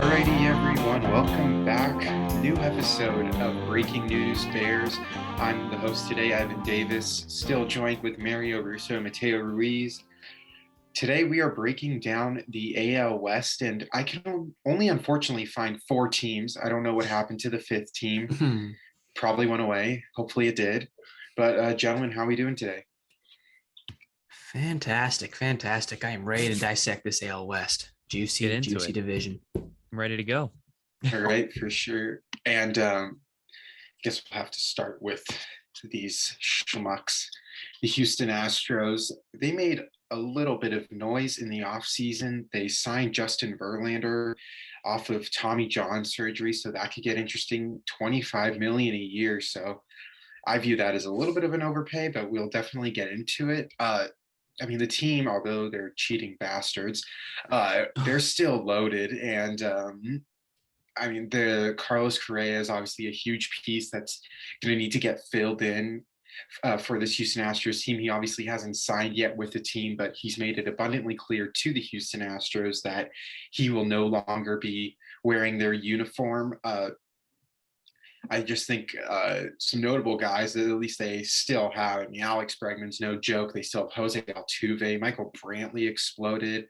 Alrighty, everyone, welcome back. New episode of Breaking News Bears. I'm the host today, Ivan Davis, still joined with Mario Russo and Mateo Ruiz. Today we are breaking down the AL West, and I can only unfortunately find four teams. I don't know what happened to the fifth team. Probably went away. Hopefully it did. But gentlemen, how are we doing today? Fantastic. I am ready to dissect this AL West. Juicy division. I'm ready to go. All right, for sure. And guess we'll have to start with these schmucks. The Houston Astros, they made a little bit of noise in the offseason. They signed Justin Verlander off of Tommy John surgery, so that could get interesting. $25 million a year. So I view that as a little bit of an overpay, but we'll definitely get into it. The team, although they're cheating bastards, they're still loaded. And the Carlos Correa is obviously a huge piece that's going to need to get filled in for this Houston Astros team. He obviously hasn't signed yet with the team, but he's made it abundantly clear to the Houston Astros that he will no longer be wearing their uniform. I just think some notable guys that at least they still have. Alex Bregman's no joke. They still have Jose Altuve. Michael Brantley exploded.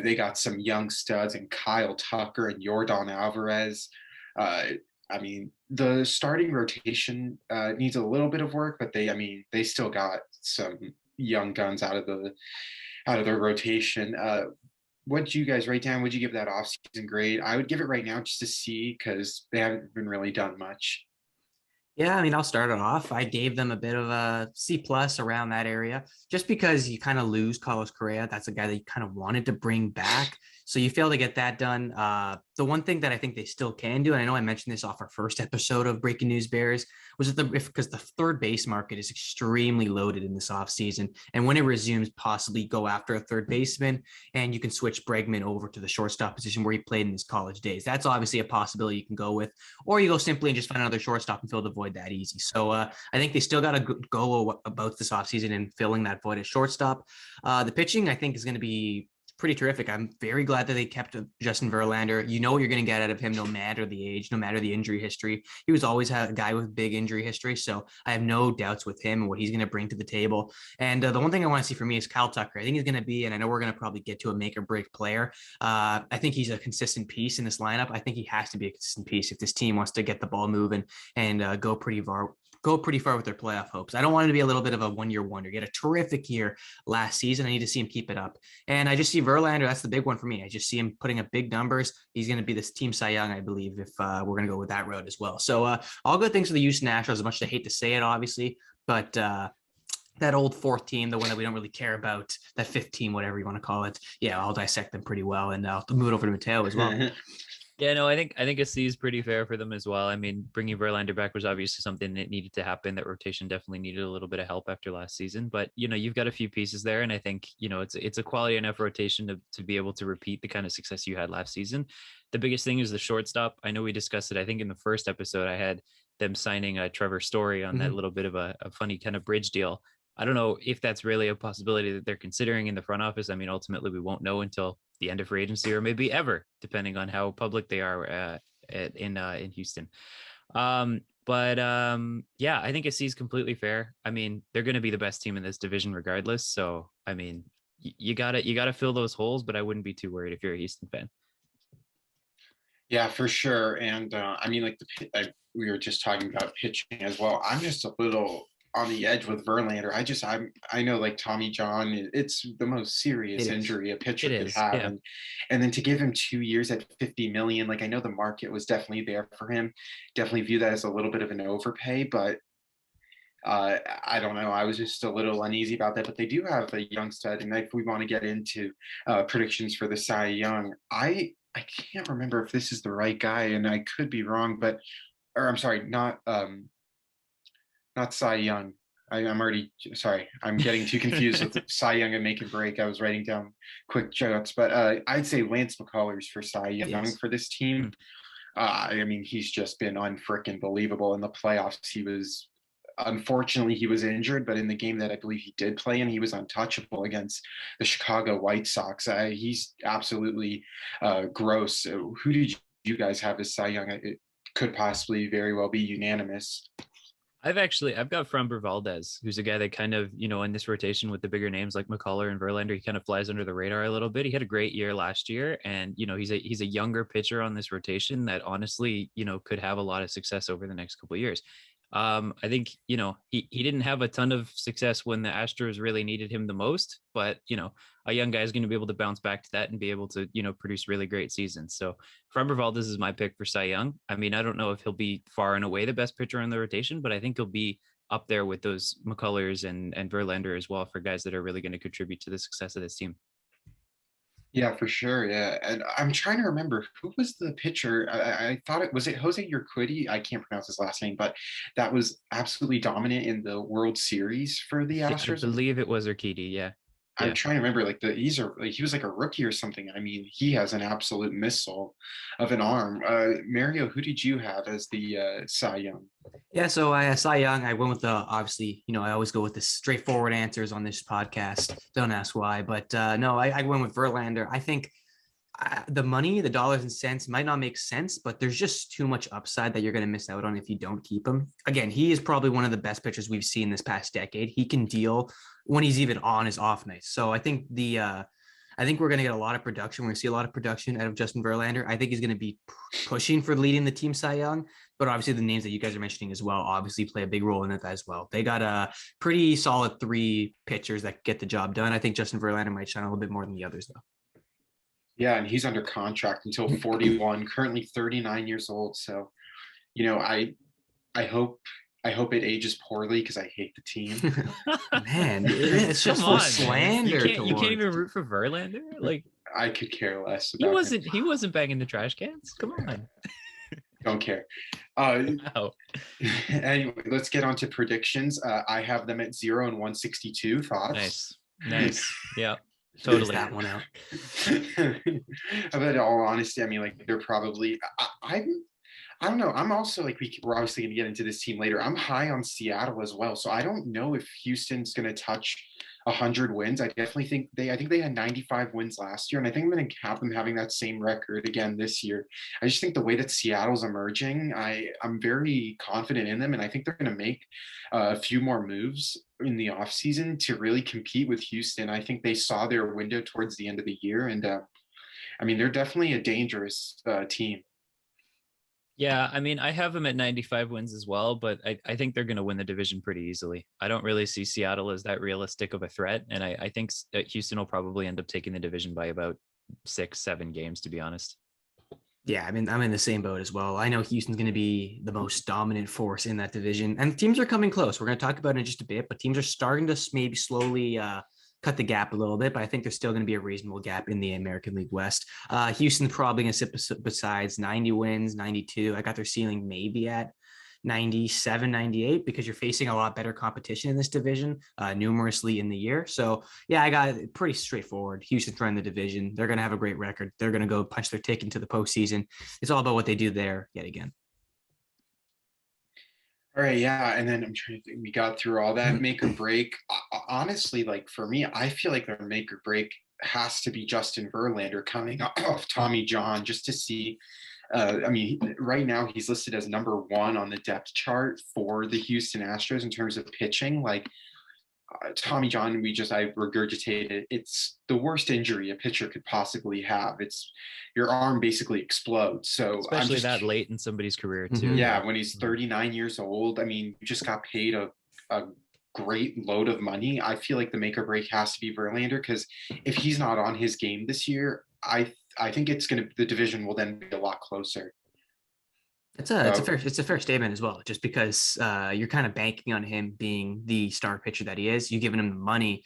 They got some young studs and Kyle Tucker and Yordan Alvarez. The starting rotation needs a little bit of work, but they still got some young guns out of their rotation. What did you guys write down? Would you give that offseason grade? I would give it right now just to see because they haven't been really done much. Yeah, I'll start it off. I gave them a bit of a C plus around that area, just because you kind of lose Carlos Correa. That's a guy that you kind of wanted to bring back. So you fail to get that done. The one thing that I think they still can do, and I know I mentioned this off our first episode of Breaking News Bears, was because the third base market is extremely loaded in this offseason. And when it resumes, possibly go after a third baseman, and you can switch Bregman over to the shortstop position where he played in his college days. That's obviously a possibility you can go with, or you go simply and just find another shortstop and fill the void that easy. So I think they still got to go about this offseason and filling that void at shortstop. The pitching, I think, is going to be pretty terrific. I'm very glad that they kept Justin Verlander. You know what you're going to get out of him no matter the age, no matter the injury history. He was always a guy with big injury history, so I have no doubts with him and what he's going to bring to the table. And the one thing I want to see from me is Kyle Tucker. I think he's going to be, and I know we're going to probably get to a make or break player. I think he's a consistent piece in this lineup. I think he has to be a consistent piece if this team wants to get the ball moving and go pretty far with their playoff hopes. I don't want him to be a little bit of a one-year wonder. Get a terrific year last season. I need to see him keep it up. And I just see Verlander. That's the big one for me. I just see him putting up big numbers. He's going to be this team Cy Young, I believe, if we're going to go with that road as well. So all good things for the Houston Astros, as much as I hate to say it, obviously, but that old fourth team, the one that we don't really care about, that fifth team, whatever you want to call it. Yeah, I'll dissect them pretty well, and I'll move it over to Mateo as well. Yeah, no, I think a C is pretty fair for them as well. Bringing Verlander back was obviously something that needed to happen. That rotation definitely needed a little bit of help after last season. But you've got a few pieces there, and I think it's a quality enough rotation to be able to repeat the kind of success you had last season. The biggest thing is the shortstop. I know we discussed it. I think in the first episode, I had them signing Trevor Story on that little bit of a funny kind of bridge deal. I don't know if that's really a possibility that they're considering in the front office. Ultimately, we won't know until the end of free agency or maybe ever, depending on how public they are in Houston. Yeah, I think a C is completely fair. They're going to be the best team in this division regardless. So, you gotta fill those holes, but I wouldn't be too worried if you're a Houston fan. Yeah, for sure. And we were just talking about pitching as well. I'm just a little on the edge with Verlander. I know like Tommy John, it's the most serious injury a pitcher could have. Yeah. And then to give him 2 years at $50 million, I know the market was definitely there for him. Definitely view that as a little bit of an overpay, but I don't know. I was just a little uneasy about that, but they do have a young stud. And if we want to get into predictions for the Cy Young, I can't remember if this is the right guy, and I could be wrong, I'm sorry, not Cy Young. I'm getting too confused with Cy Young and Make and Break. I was writing down quick jokes, but I'd say Lance McCullers for Cy Young for this team. He's just been unfrickin' believable in the playoffs. He was unfortunately, he was injured, but in the game that I believe he did play in, he was untouchable against the Chicago White Sox. He's absolutely gross. Who did you guys have as Cy Young? It could possibly very well be unanimous. I've got Framber Valdez, who's a guy that kind of, in this rotation with the bigger names like McCullough and Verlander, he kind of flies under the radar a little bit. He had a great year last year, and he's a younger pitcher on this rotation that honestly, could have a lot of success over the next couple of years. I think, he didn't have a ton of success when the Astros really needed him the most, but, a young guy is going to be able to bounce back to that and be able to, produce really great seasons. So Framber Valdez is my pick for Cy Young. I mean, I don't know if he'll be far and away the best pitcher in the rotation, but I think he'll be up there with those McCullers and Verlander as well for guys that are really going to contribute to the success of this team. Yeah, for sure. Yeah. And I'm trying to remember who was the pitcher. I thought it was Jose Urquidy. I can't pronounce his last name, but that was absolutely dominant in the World Series for the Astros. I believe it was Urquidy. Yeah. I'm trying to remember, he was like a rookie or something. I mean, he has an absolute missile of an arm. Mario, who did you have as the Cy Young? Yeah, so Cy Young, I went with obviously, I always go with the straightforward answers on this podcast. Don't ask why, but no, I went with Verlander. I think the money, the dollars and cents might not make sense, but there's just too much upside that you're going to miss out on if you don't keep him. Again, he is probably one of the best pitchers we've seen this past decade. He can deal when he's even on his off nights. So I think I think we're going to get a lot of production. We're going to see a lot of production out of Justin Verlander. I think he's going to be pushing for leading the team Cy Young, but obviously the names that you guys are mentioning as well obviously play a big role in it as well. They got a pretty solid 3 pitchers that get the job done. I think Justin Verlander might shine a little bit more than the others though. Yeah, and he's under contract until 41, currently 39 years old. So, I hope it ages poorly because I hate the team. Man, it's just full slander. You can't even root for Verlander. Like, I could care less about he wasn't banging the trash cans. Come on. Don't care. Wow. Anyway, let's get on to predictions. I have them at 0 and 162. Thoughts? Nice. Yeah. Totally. That one out. But in all honesty, I mean, like, they're probably. I don't know. I'm also like, we're obviously going to get into this team later. I'm high on Seattle as well, so I don't know if Houston's going to touch 100 wins. I definitely think I think they had 95 wins last year, and I think I'm going to have them having that same record again this year. I just think the way that Seattle's emerging, I'm very confident in them, and I think they're going to make a few more moves in the offseason to really compete with Houston. I think they saw their window towards the end of the year, and I mean, they're definitely a dangerous team. Yeah, I mean, I have them at 95 wins as well, but I think they're going to win the division pretty easily. I don't really see Seattle as that realistic of a threat, and I think that Houston will probably end up taking the division by about 6-7 games, to be honest. Yeah, I mean, I'm in the same boat as well. I know Houston's going to be the most dominant force in that division, and teams are coming close. We're going to talk about it in just a bit, but teams are starting to maybe slowly cut the gap a little bit, but I think there's still going to be a reasonable gap in the American League West. Houston's probably going to sit besides 90 wins, 92. I got their ceiling maybe at 97, 98 because you're facing a lot better competition in this division numerously in the year. So yeah, I got it pretty straightforward. Houston's running the division. They're going to have a great record. They're going to go punch their ticket into the postseason. It's all about what they do there yet again. All right, yeah, and then I'm trying to think. We got through all that make or break. Honestly, like for me, I feel like their make or break has to be Justin Verlander coming off Tommy John, just to see. I mean, right now he's listed as number 1 on the depth chart for the Houston Astros in terms of pitching. Like Tommy John, I regurgitated. It's the worst injury a pitcher could possibly have. It's your arm basically explodes. So especially that late in somebody's career too. Yeah, when he's 39 years old. I mean, you just got paid a great load of money. I feel like the make or break has to be Verlander, because if he's not on his game this year, I think the division will then be a lot closer. It's a fair statement as well, just because you're kind of banking on him being the star pitcher that he is. You've given him the money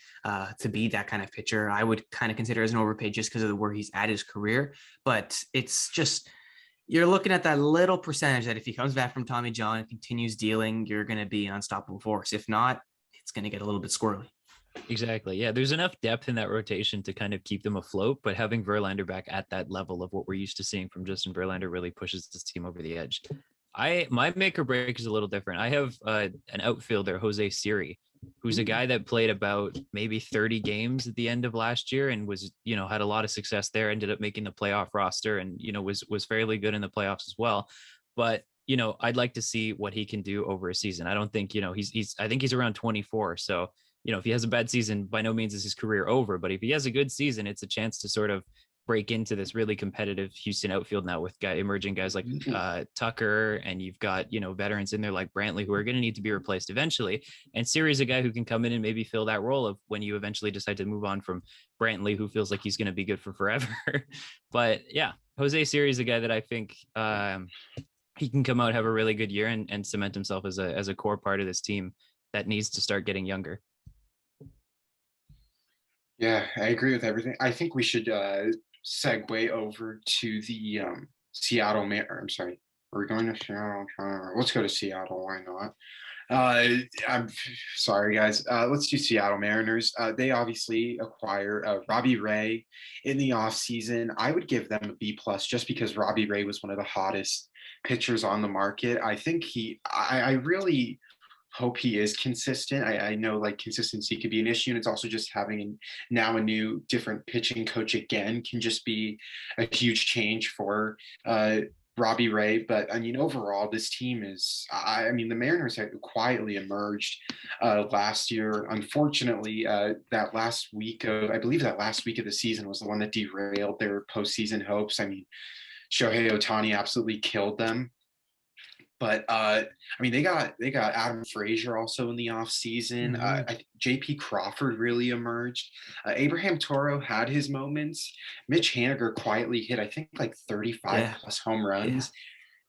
to be that kind of pitcher. I would kind of consider as an overpay just because of where he's at his career. But it's just, you're looking at that little percentage that if he comes back from Tommy John and continues dealing, you're going to be an unstoppable force. If not, it's going to get a little bit squirrely. Exactly. Yeah, there's enough depth in that rotation to kind of keep them afloat, but having Verlander back at that level of what we're used to seeing from Justin Verlander really pushes this team over the edge. My make or break is a little different. I have an outfielder, Jose Siri, who's a guy that played about maybe 30 games at the end of last year and was, had a lot of success there, ended up making the playoff roster and, was fairly good in the playoffs as well. But, I'd like to see what he can do over a season. I don't think, I think he's around 24. So, if he has a bad season, by no means is his career over. But if he has a good season, it's a chance to sort of break into this really competitive Houston outfield now with emerging guys like Tucker, and you've got veterans in there like Brantley who are going to need to be replaced eventually. And Siri's a guy who can come in and maybe fill that role of when you eventually decide to move on from Brantley, who feels like he's going to be good for forever. But yeah, Jose Siri is a guy that I think he can come out, have a really good year, and cement himself as a core part of this team that needs to start getting younger. Yeah, I agree with everything. I think we should segue over to the Seattle I'm sorry. Are we going to Seattle? Let's go to Seattle. Why not? I'm sorry, guys. Let's do Seattle Mariners. They obviously acquire Robbie Ray in the offseason. I would give them a B plus just because Robbie Ray was one of the hottest pitchers on the market. I think I really hope he is consistent. I know like consistency could be an issue, and it's also just having now a new different pitching coach again can just be a huge change for Robbie Ray. But I mean, overall, this team is, the Mariners had quietly emerged last year. Unfortunately, that last week of the season was the one that derailed their postseason hopes. I mean, Shohei Ohtani absolutely killed them. But they got Adam Frazier also in the offseason. JP Crawford really emerged. Abraham Toro had his moments. Mitch Haniger quietly hit, I think, like 35 plus home runs.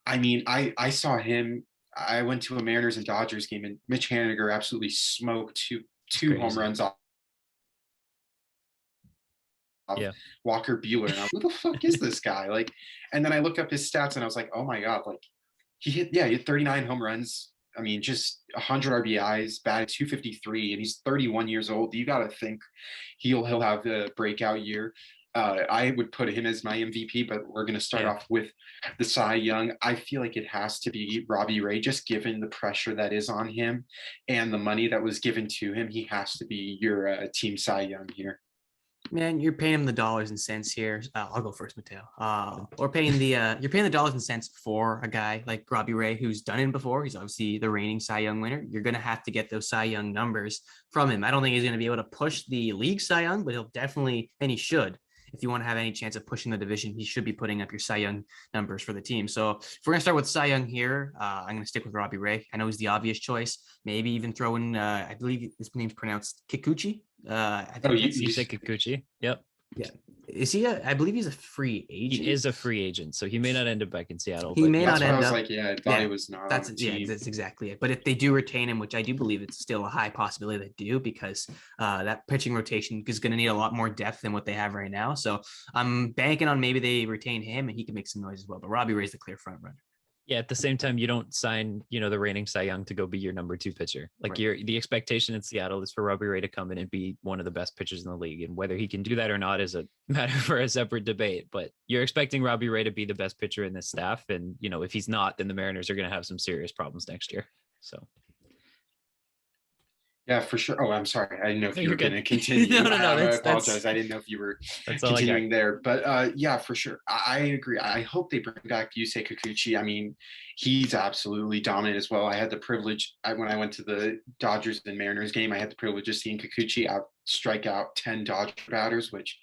Yeah. I mean, I saw him. I went to a Mariners and Dodgers game, and Mitch Haniger absolutely smoked two home runs off. Yeah. Walker Buehler. And I'm like, who the fuck is this guy? Like, and then I looked up his stats, and I was like, oh my God, like, he hit 39 home runs. I mean, just 100 RBIs, batted 253, and he's 31 years old. You got to think he'll have a breakout year. I would put him as my MVP, but we're going to start off with the Cy Young. I feel like it has to be Robbie Ray, just given the pressure that is on him and the money that was given to him. He has to be your team Cy Young here. Man, you're paying him the dollars and cents here. I'll go first, Mateo. You're paying the dollars and cents for a guy like Robbie Ray, who's done it before. He's obviously the reigning Cy Young winner. You're going to have to get those Cy Young numbers from him. I don't think he's going to be able to push the league Cy Young, but he'll definitely, and he should. If you want to have any chance of pushing the division, he should be putting up your Cy Young numbers for the team. So if we're going to start with Cy Young here, I'm going to stick with Robbie Ray. I know he's the obvious choice. Maybe even throw in, I believe his name's pronounced Kikuchi. You say Kikuchi? Yep. Yeah. Is he I believe he's a free agent. He is a free agent, so he may not end up back in Seattle. He may not end up. I thought he was not. That's exactly it. But if they do retain him, which I do believe it's still a high possibility they do, because that pitching rotation is going to need a lot more depth than what they have right now. So I'm banking on maybe they retain him and he can make some noise as well. But Robbie Ray's the clear front runner. Yeah, at the same time, you don't sign, the reigning Cy Young to go be your number 2 pitcher. Like the expectation in Seattle is for Robbie Ray to come in and be one of the best pitchers in the league. And whether he can do that or not is a matter for a separate debate. But you're expecting Robbie Ray to be the best pitcher in this staff. And, if he's not, then the Mariners are going to have some serious problems next year. So. Yeah, for sure. Oh, I'm sorry. I didn't know if you were going to continue. No. I apologize. I didn't know if you were continuing there. But yeah, for sure. I agree. I hope they bring back Yusei Kikuchi. I mean, he's absolutely dominant as well. I had the privilege, when I went to the Dodgers and Mariners game, I had the privilege of seeing Kikuchi strike out 10 Dodger batters, which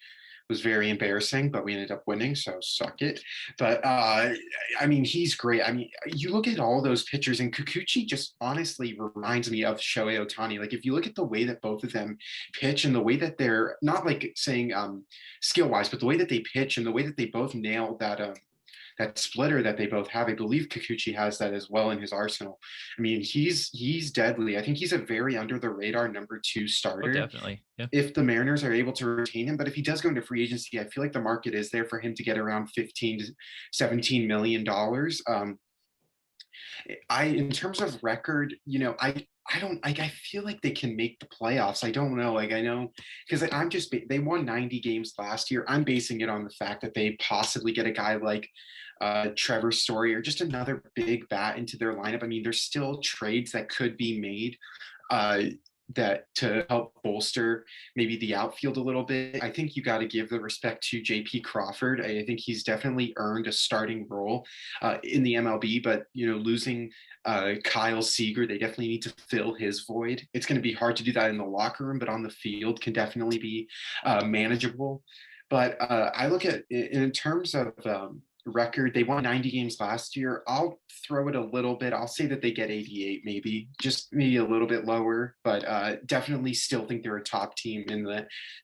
was very embarrassing, but we ended up winning, so suck it. But he's great. I mean, you look at all those pitchers, and Kikuchi just honestly reminds me of Shohei Ohtani. Like, if you look at the way that both of them pitch and the way that they're not like saying skill wise, but the way that they pitch and the way that they both nail that splitter that they both have. I believe Kikuchi has that as well in his arsenal. I mean, he's deadly. I think he's a very under the radar number 2 starter. Oh, definitely. Yeah. If the Mariners are able to retain him, but if he does go into free agency, I feel like the market is there for him to get around $15 to $17 million. In terms of record, I don't like. I feel like they can make the playoffs. I don't know. Like I know because I'm just they won 90 games last year. I'm basing it on the fact that they possibly get a guy like Trevor Story or just another big bat into their lineup. I mean, there's still trades that could be made. Uh, that to help bolster maybe the outfield a little bit. I think you got to give the respect to JP Crawford. I think he's definitely earned a starting role in the MLB, but losing Kyle Seager, they definitely need to fill his void. It's going to be hard to do that in the locker room, but on the field can definitely be manageable. But I look at in terms of record, they won 90 games last year. I'll throw it a little bit. I'll say that they get 88, maybe a little bit lower, but definitely still think they're a top team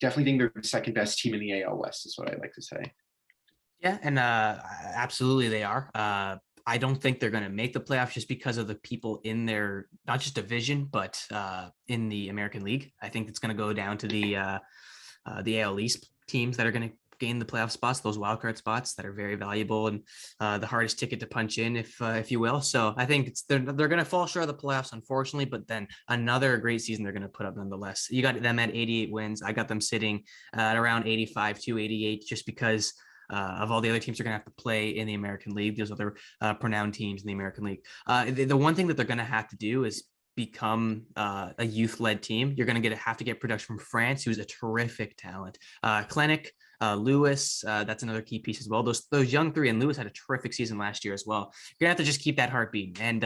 definitely think they're the second best team in the AL West is what I like to say. Yeah, and absolutely they are. I don't think they're going to make the playoffs just because of the people in their, not just division, but in the American League. I think it's going to go down to the AL East teams that are going to gain the playoff spots, those wildcard spots that are very valuable and the hardest ticket to punch in, if you will. So I think they're going to fall short of the playoffs, unfortunately, but then another great season they're going to put up nonetheless. You got them at 88 wins. I got them sitting at around 85 to 88 just because of all the other teams they're going to have to play in the American League. There's other renowned teams in the American League. The one thing that they're going to have to do is become a youth-led team. You're going to have to get production from France, who's a terrific talent. Klenek, Lewis, that's another key piece as well. Those young three, and Lewis had a terrific season last year as well. You're going to have to just keep that heart beating. And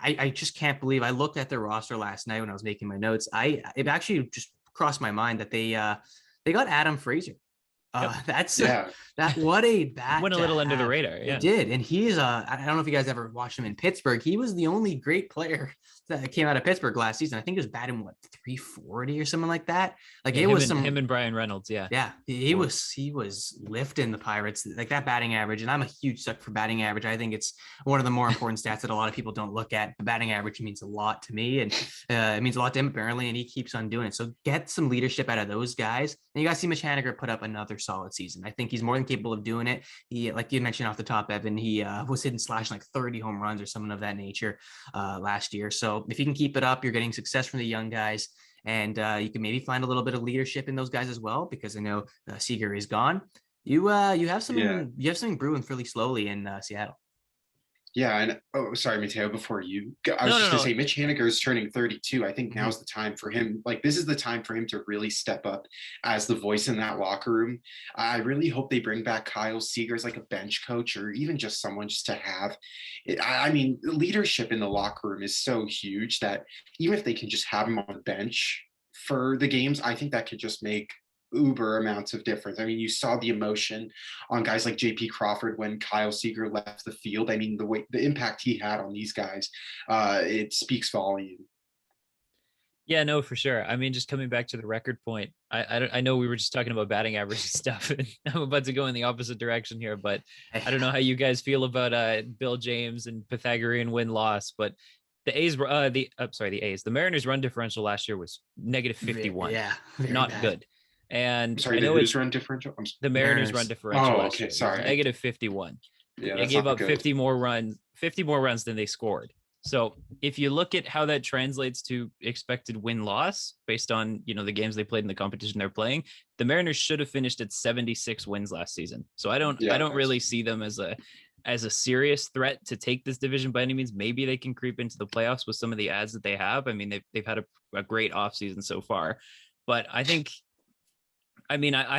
I just can't believe, I looked at their roster last night when I was making my notes. It actually just crossed my mind that they got Adam Frazier. What a bat. Went a little under the radar. Yeah, it did. And he's I don't know if you guys ever watched him in Pittsburgh. He was the only great player that came out of Pittsburgh last season. I think he was batting 340 or something like that. Like yeah, it was him and Brian Reynolds. Yeah, he was lifting the Pirates, like that batting average. And I'm a huge sucker for batting average. I think it's one of the more important stats that a lot of people don't look at. The batting average means a lot to me, and it means a lot to him apparently, and he keeps on doing it. So get some leadership out of those guys. And you guys see Mitch Haniger put up another solid season. I think he's more than capable of doing it. He, like you mentioned off the top, Evan, he was hitting slashing like 30 home runs or something of that nature last year. So if you can keep it up, you're getting success from the young guys, and you can maybe find a little bit of leadership in those guys as well, because I know Seager is gone. You have something brewing fairly slowly in Seattle. Yeah, and sorry, Mateo, before you, I was just gonna say Mitch Haniger is turning 32. I think now's the time for him. Like, this is the time for him to really step up as the voice in that locker room. I really hope they bring back Kyle Seager as like a bench coach, or even just someone just to have it. I mean, leadership in the locker room is so huge that even if they can just have him on the bench for the games, I think that could just make uber amounts of difference. I mean, you saw the emotion on guys like JP Crawford when Kyle Seager left the field. I mean, the impact he had on these guys, it speaks volume. Yeah, no, for sure. I mean, just coming back to the record point, I know we were just talking about batting average and stuff, and I'm about to go in the opposite direction here, but I don't know how you guys feel about Bill James and Pythagorean win-loss, but the A's were the Mariners' run differential last year was negative 51. Yeah, not bad. Good. And sorry, I know it's run differential. The Mariners' run differential. Oh, okay, sorry. Negative 51. Yeah, they gave up 50 more runs than they scored. So if you look at how that translates to expected win-loss based on the games they played in the competition they're playing, the Mariners should have finished at 76 wins last season. So I don't really see them as a serious threat to take this division by any means. Maybe they can creep into the playoffs with some of the adds that they have. I mean, they've had a great offseason so far, but I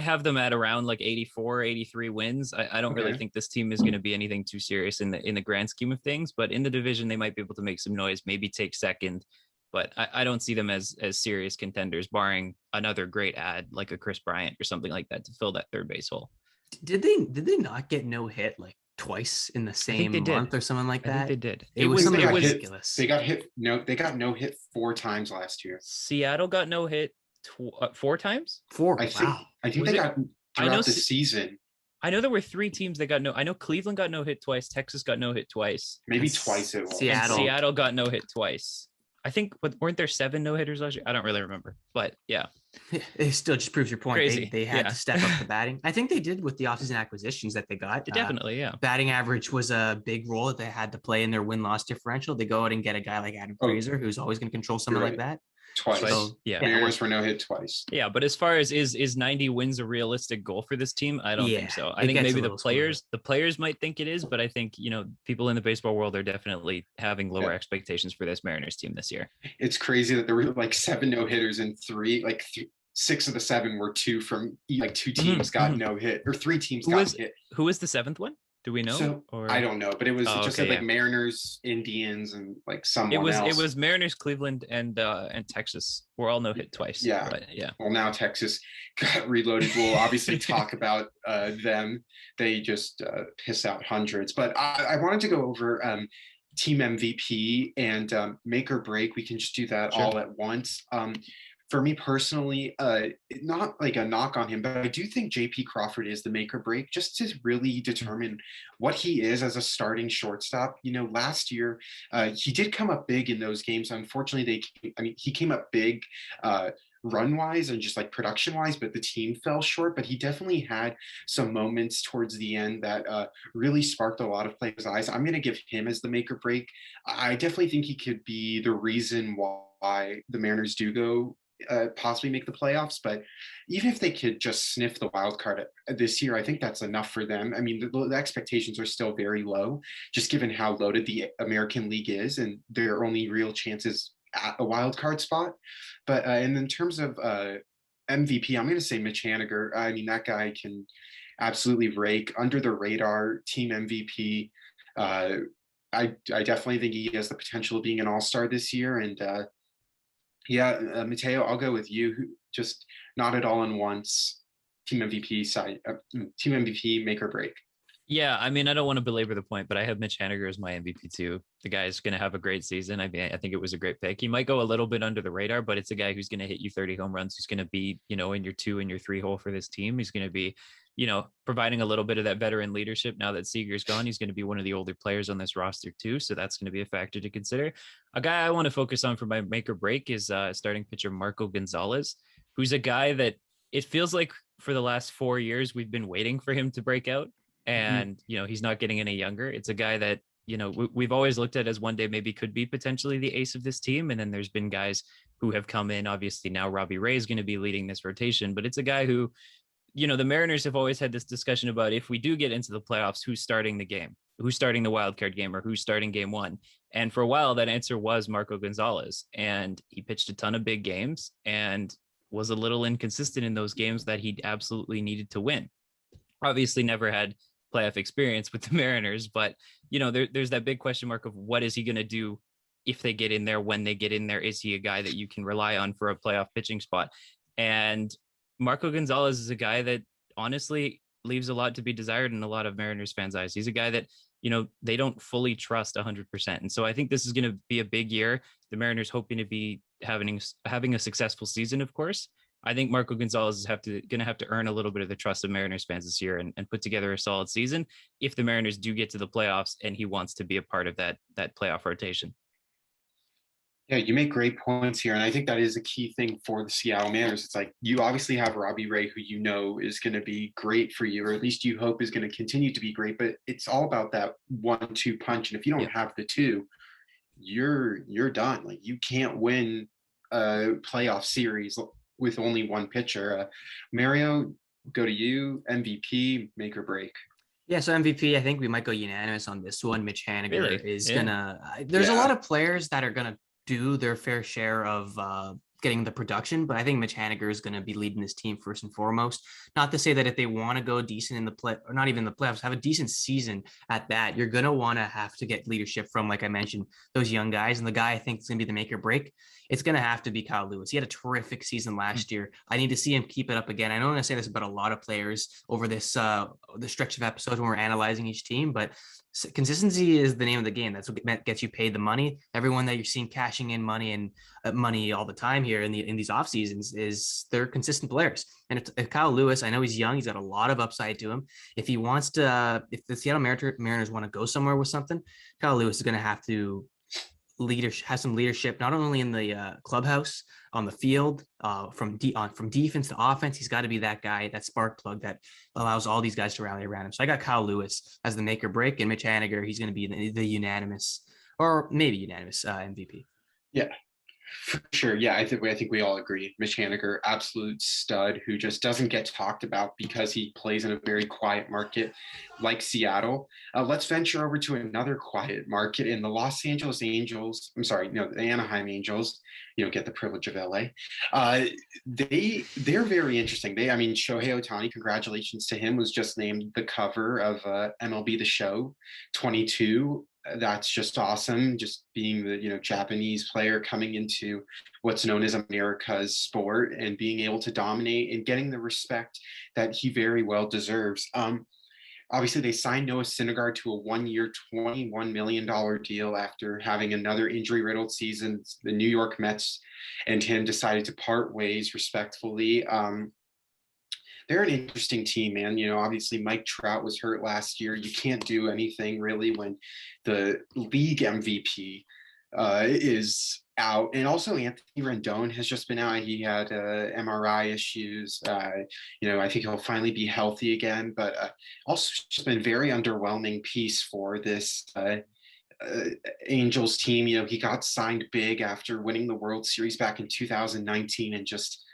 have them at around like 84, 83 wins. I don't really think this team is going to be anything too serious in the grand scheme of things, but in the division, they might be able to make some noise, maybe take second, but I don't see them as serious contenders, barring another great ad like a Chris Bryant or something like that to fill that third base hole. Did they not get no hit like twice in the same month or something like that? I think they did. It was ridiculous. They got no hit 4 times last year. Seattle got no hit 4 times. 4. I think they got throughout the season. I know there were 3 teams that got no. I know Cleveland got no hit twice. Texas got no hit twice. Maybe twice it was. Seattle got no hit twice. I think, weren't there 7 no hitters last year? I don't really remember, but yeah. It still just proves your point. Crazy. They had Yeah. to step up the batting. I think they did with the offseason acquisitions that they got. Definitely, yeah. Batting average was a big role that they had to play in their win-loss differential. They go out and get a guy like Adam Oh, Fraser, who's always going to control you're someone like right. that. Twice. So Yeah. yeah, Mariners were no hit twice. Yeah, but as far as is 90 wins a realistic goal for this team, I don't think Yeah, so. I it think gets maybe a little screwy. the players might think it is, but I think, people in the baseball world are definitely having lower Yeah. expectations for this Mariners team this year. It's crazy that there were like 7 no hitters and 6 of the 7 were 2 from like 2 teams got no hit, or 3 teams got hit. Who was the 7th one? Do we know? So or I don't know, but it just okay, said like yeah. Mariners, Indians, and like someone it else. was Mariners, Cleveland, and Texas were all no hit twice. Yeah. But yeah. Well, now Texas got reloaded. We'll obviously talk about them. They just piss out hundreds. But I wanted to go over team MVP and make or break. We can just do that Sure. all at once. For me personally, not like a knock on him, but I do think JP Crawford is the make or break, just to really determine what he is as a starting shortstop. Last year he did come up big in those games. Unfortunately, he came up big run wise and just like production wise, but the team fell short. But he definitely had some moments towards the end that really sparked a lot of players' eyes. I'm going to give him as the make or break. I definitely think he could be the reason why the Mariners do go possibly make the playoffs. But even if they could just sniff the wild card this year, I think that's enough for them. I mean, the expectations are still very low, just given how loaded the American League is, and their only real chances at a wild card spot. But and in terms of MVP, I'm going to say Mitch Haniger. I mean, that guy can absolutely rake under the radar team MVP. I definitely think he has the potential of being an all-star this year. And Mateo, I'll go with you. Who just not at all in once. Team MVP side, team MVP make or break. Yeah, I mean, I don't want to belabor the point, but I have Mitch Haniger as my MVP too. The guy is going to have a great season. I mean, I think it was a great pick. He might go a little bit under the radar, but it's a guy who's going to hit you 30 home runs. Who's going to be, in your 2 and your 3 hole for this team. He's going to be, providing a little bit of that veteran leadership now that Seager's gone. He's going to be one of the older players on this roster too. So that's going to be a factor to consider. A guy I want to focus on for my make or break is starting pitcher Marco Gonzalez, who's a guy that it feels like for the last 4 years, we've been waiting for him to break out. And, he's not getting any younger. It's a guy that, we've always looked at as one day maybe could be potentially the ace of this team. And then there's been guys who have come in. Obviously now Robbie Ray is going to be leading this rotation, but it's a guy who, the Mariners have always had this discussion about if we do get into the playoffs, who's starting the game, who's starting the wild card game, or who's starting game 1. And for a while, that answer was Marco Gonzalez. And he pitched a ton of big games and was a little inconsistent in those games that he absolutely needed to win. Obviously never had playoff experience with the Mariners, but there's that big question mark of what is he going to do if they get in there, when they get in there. Is he a guy that you can rely on for a playoff pitching spot? And Marco Gonzalez is a guy that honestly leaves a lot to be desired in a lot of Mariners fans' eyes. He's a guy that, they don't fully trust 100%. And so I think this is going to be a big year. The Mariners hoping to be having a successful season, of course. I think Marco Gonzalez is going to have to earn a little bit of the trust of Mariners fans this year and put together a solid season if the Mariners do get to the playoffs and he wants to be a part of that playoff rotation. Yeah, you make great points here. And I think that is a key thing for the Seattle Mariners. It's like you obviously have Robbie Ray, who is going to be great for you, or at least you hope is going to continue to be great. But it's all about that 1-2 punch. And if you don't have the two, you're done. Like you can't win a playoff series with only one pitcher. Mario, go to you. MVP, make or break. Yeah, so MVP, I think we might go unanimous on this one. Mitch Haniger is gonna. There's a lot of players that are gonna do their fair share of getting the production, but I think Mitch Haniger is going to be leading this team first and foremost. Not to say that if they want to go decent in the play, or not even the playoffs, have a decent season at that, you're going to want to have to get leadership from, like I mentioned, those young guys. And the guy I think is going to be the make or break, it's going to have to be Kyle Lewis. He had a terrific season last year. I need to see him keep it up again. I know I'm going to say this about a lot of players over this the stretch of episodes when we're analyzing each team, but consistency is the name of the game. That's what gets you paid the money. Everyone that you're seeing cashing in money and money all the time here in these off seasons is they're consistent players. And if Kyle Lewis, I know he's young, he's got a lot of upside to him. If he wants to, if the Seattle Mariners want to go somewhere with something, Kyle Lewis is going to have to leadership, has some leadership, not only in the clubhouse, on the field, from defense to offense. He's got to be that guy, that spark plug that allows all these guys to rally around him. So I got Kyle Lewis as the make or break, and Mitch Haniger, he's going to be the unanimous, or maybe unanimous MVP. Yeah, for sure. Yeah, I think we all agree. Mitch Haniger, absolute stud, who just doesn't get talked about because he plays in a very quiet market like Seattle. Let's venture over to another quiet market in the Los Angeles Angels. I'm sorry, no, the Anaheim Angels. You know, get the privilege of LA. They're very interesting. I mean, Shohei Ohtani, congratulations to him, was just named the cover of MLB The Show 22. That's just awesome. Just being the Japanese player coming into what's known as America's sport and being able to dominate and getting the respect that he very well deserves. Obviously, they signed Noah Syndergaard to a 1-year, $21 million deal after having another injury-riddled season. The New York Mets and him decided to part ways respectfully. They're an interesting team, man. Obviously Mike Trout was hurt last year. You can't do anything really when the league MVP is out. And also Anthony Rendon has just been out. He had MRI issues. I think he'll finally be healthy again, but also just been very underwhelming piece for this Angels team. He got signed big after winning the World Series back in 2019 and just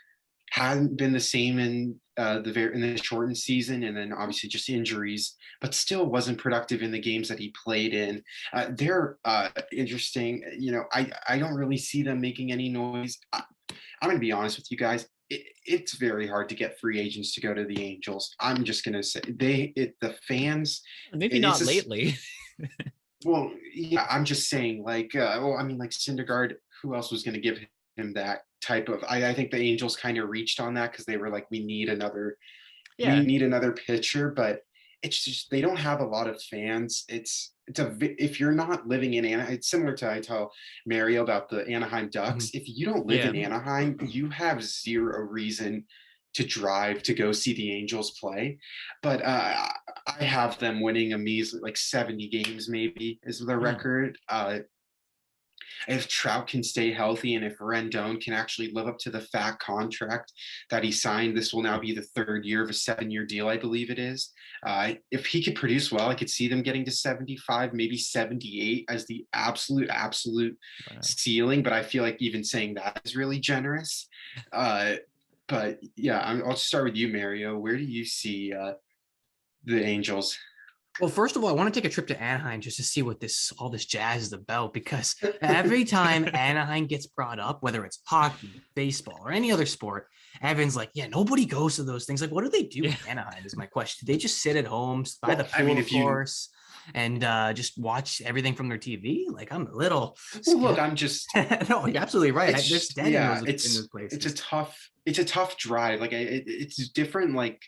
hadn't been the same in the shortened season, and then obviously just injuries, but still wasn't productive in the games that he played in. They're interesting. I don't really see them making any noise. I'm going to be honest with you guys. It's very hard to get free agents to go to the Angels. I'm just going to say the fans. Maybe not lately. Well, yeah, I'm just saying like Syndergaard, who else was going to give him that type of, I think the Angels kind of reached on that because they were like, we need another pitcher, but it's just, they don't have a lot of fans. If you're not living in Anaheim, it's similar to, I tell Mario about the Anaheim Ducks. If you don't live in Anaheim, you have zero reason to drive to go see the Angels play. But I have them winning a measly like 70 games maybe is the record. If Trout can stay healthy and if Rendon can actually live up to the fat contract that he signed, this will now be the third year of a 7-year deal, I believe it is. If he could produce well, I could see them getting to 75, maybe 78 as the absolute ceiling. But I feel like even saying that is really generous. But yeah, I'll start with you, Mario. Where do you see the Angels? Well, first of all, I want to take a trip to Anaheim just to see what all this jazz is about, because every time Anaheim gets brought up, whether it's hockey, baseball, or any other sport, Evan's like, yeah, nobody goes to those things. Like, what do they do in Anaheim is my question. Do they just sit at home by the pool, of course, and just watch everything from their TV? Like, I'm a little... Well, look, I'm just... No, you're absolutely right. There's dead in those places. It's a tough drive. Like, it's different. Like,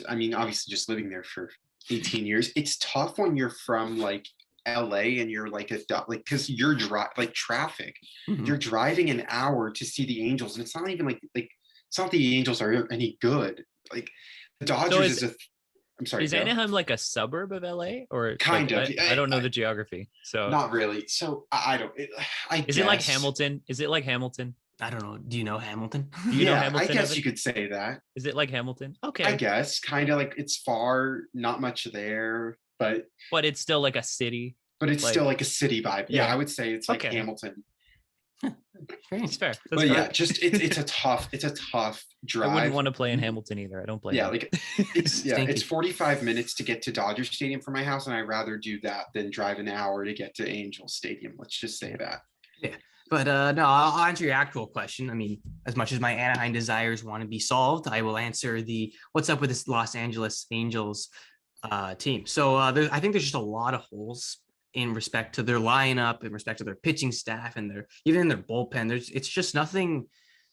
obviously just living there for 18 years, it's tough when you're from like LA and you're like because you're traffic. You're driving an hour to see the Angels, and it's not even like it's not the Angels are any good. Like the Dodgers I'm sorry. Is Anaheim like a suburb of LA or kind of? I don't know the geography, so not really. So I don't. Is it like Hamilton? Is it like Hamilton? I don't know. Do you know Hamilton? Do you know Hamilton? I guess you could say that. Is it like Hamilton? Okay. I guess kind of like it's far, not much there, but it's still like a city. But it's still like a city vibe. Yeah, I would say it's like okay. Hamilton. It's fair. But fair. Yeah, just it's a tough drive. I wouldn't want to play in Hamilton either. I don't play. Yeah, like it's 45 minutes to get to Dodger Stadium from my house, and I'd rather do that than drive an hour to get to Angel Stadium. Let's just say that. Yeah. But no, I'll answer your actual question. I mean, as much as my Anaheim desires want to be solved, I will answer what's up with this Los Angeles Angels team. So I think there's just a lot of holes in respect to their lineup, in respect to their pitching staff, and even their bullpen. It's just nothing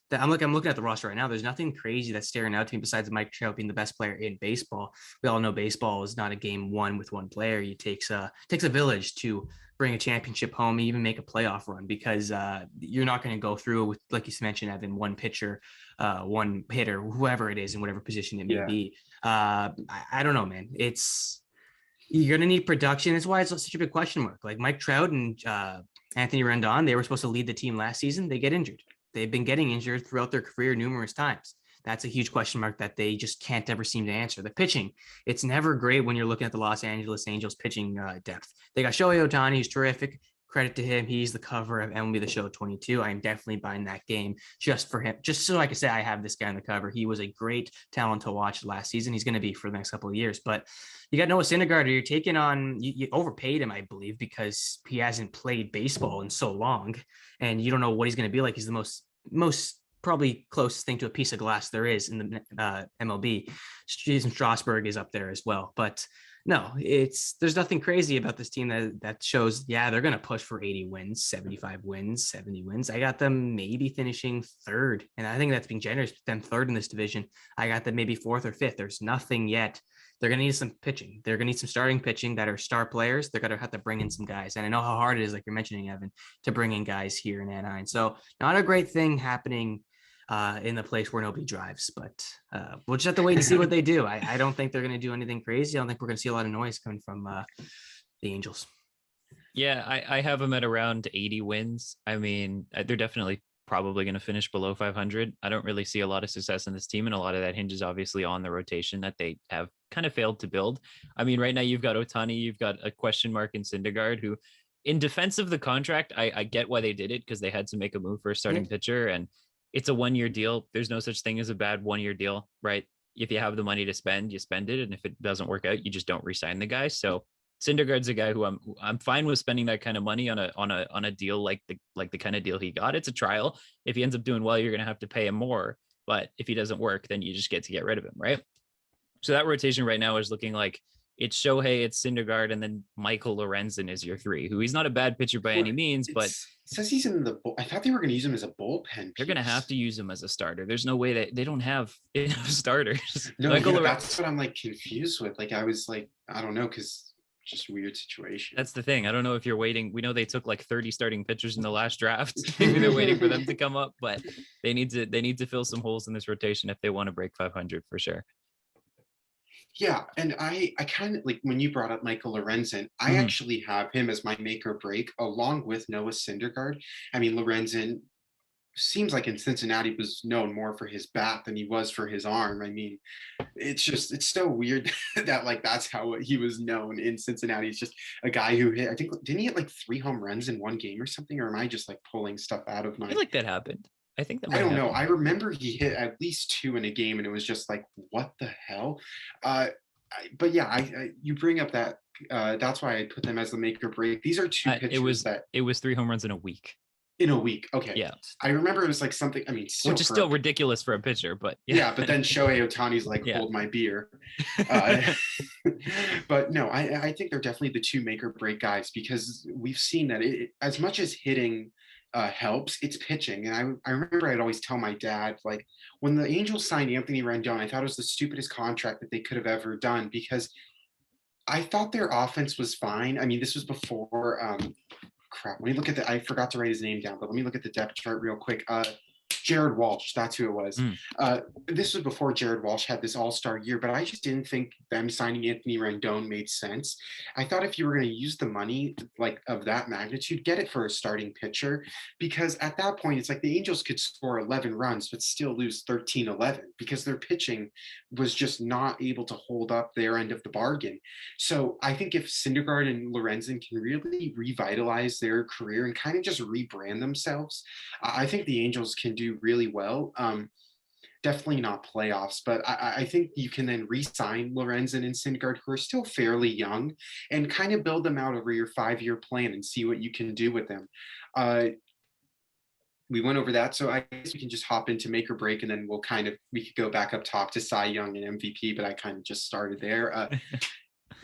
that I'm looking at the roster right now. There's nothing crazy that's staring out to me besides Mike Trout being the best player in baseball. We all know baseball is not a game won with one player. It takes a village to bring a championship home, even make a playoff run, because you're not going to go through with, like you mentioned, Evan, one pitcher, one hitter, whoever it is in whatever position it may be. I don't know, man. You're going to need production. That's why it's such a big question mark. Like Mike Trout and Anthony Rendon, they were supposed to lead the team last season. They get injured. They've been getting injured throughout their career numerous times. That's a huge question mark that they just can't ever seem to answer. The pitching, it's never great when you're looking at the Los Angeles Angels pitching depth. They got Shohei Ohtani, who's terrific. Credit to him. He's the cover of MLB The Show 22. I am definitely buying that game just for him, just so I can say I have this guy on the cover. He was a great talent to watch last season. He's going to be for the next couple of years. But you got Noah Syndergaard. You're taking on, you overpaid him, I believe, because he hasn't played baseball in so long, and you don't know what he's going to be like. He's the most probably closest thing to a piece of glass there is in the MLB. Jason Strasburg is up there as well, but no, there's nothing crazy about this team that shows, yeah, they're going to push for 80 wins, 75 wins, 70 wins. I got them maybe finishing third, and I think that's being generous, them third in this division. I got them maybe fourth or fifth. There's nothing yet. They're going to need some pitching. They're going to need some starting pitching that are star players. They're going to have to bring in some guys. And I know how hard it is, like you're mentioning, Evan, to bring in guys here in Anaheim. So not a great thing happening in the place where nobody drives, but we'll just have to wait and see what they do. I don't think they're going to do anything crazy. I don't think we're going to see a lot of noise coming from the Angels. Yeah, I have them at around 80 wins. I mean, they're definitely probably going to finish below 500. I don't really see a lot of success in this team, and a lot of that hinges obviously on the rotation that they have kind of failed to build. I mean, right now you've got Ohtani, you've got a question mark in Syndergaard, who, in defense of the contract, I get why they did it, because they had to make a move for a starting pitcher, and it's a 1-year deal. There's no such thing as a bad 1-year deal, right? If you have the money to spend, you spend it. And if it doesn't work out, you just don't re-sign the guy. So Syndergaard's a guy who I'm fine with spending that kind of money on a deal like the kind of deal he got. It's a trial. If he ends up doing well, you're going to have to pay him more. But if he doesn't work, then you just get to rid of him, right? So that rotation right now is looking like it's Shohei, it's Syndergaard, and then Michael Lorenzen is your 3, who he's not a bad pitcher by any means, but it says he's in the. I thought they were going to use him as a bullpen. They're going to have to use him as a starter. There's no way that they don't have enough starters. No, that's what I'm like confused with. Like I was like, I don't know, because just weird situation. That's the thing. I don't know if you're waiting. We know they took like 30 starting pitchers in the last draft. Maybe they're waiting for them to come up, but they need to fill some holes in this rotation if they want to break 500 for sure. Yeah, and I kind of like when you brought up Michael Lorenzen, I actually have him as my make or break along with Noah Syndergaard. I mean, Lorenzen seems like in Cincinnati was known more for his bat than he was for his arm. I mean, it's so weird that like that's how he was known in Cincinnati. He's just a guy who hit, I think, didn't he hit like 3 home runs in one game or something? Or am I just like pulling stuff out of my? I feel like that happened. I think that I don't know. I remember he hit at least 2 in a game, and it was just like, what the hell? But yeah, you bring up that. That's why I put them as the make or break. These are 2 pitchers it was 3 home runs in a week. In a week, okay. Yeah, I remember it was like something. I mean, which is still ridiculous for a pitcher, but yeah. But then Shohei Ohtani's like, hold my beer. But no, I think they're definitely the 2 make or break guys, because we've seen that as much as hitting helps, it's pitching. And I remember I'd always tell my dad, like, when the Angels signed Anthony Rendon, I thought it was the stupidest contract that they could have ever done, because I thought their offense was fine. I mean, this was before let me look at I forgot to write his name down, but let me look at the depth chart real quick. Jared Walsh, that's who it was. This was before Jared Walsh had this all-star year, but I just didn't think them signing Anthony Rendon made sense. I thought if you were going to use the money like of that magnitude, get it for a starting pitcher, because at that point, it's like the Angels could score 11 runs, but still lose 13-11 because their pitching was just not able to hold up their end of the bargain. So I think if Syndergaard and Lorenzen can really revitalize their career and kind of just rebrand themselves, I think the Angels can do really well. Definitely not playoffs, but I think you can then re-sign Lorenzen and Syndergaard, who are still fairly young, and kind of build them out over your 5-year plan and see what you can do with them. We went over that, so I guess we can just hop into make or break, and then we could go back up top to Cy Young and MVP, but I kind of just started there.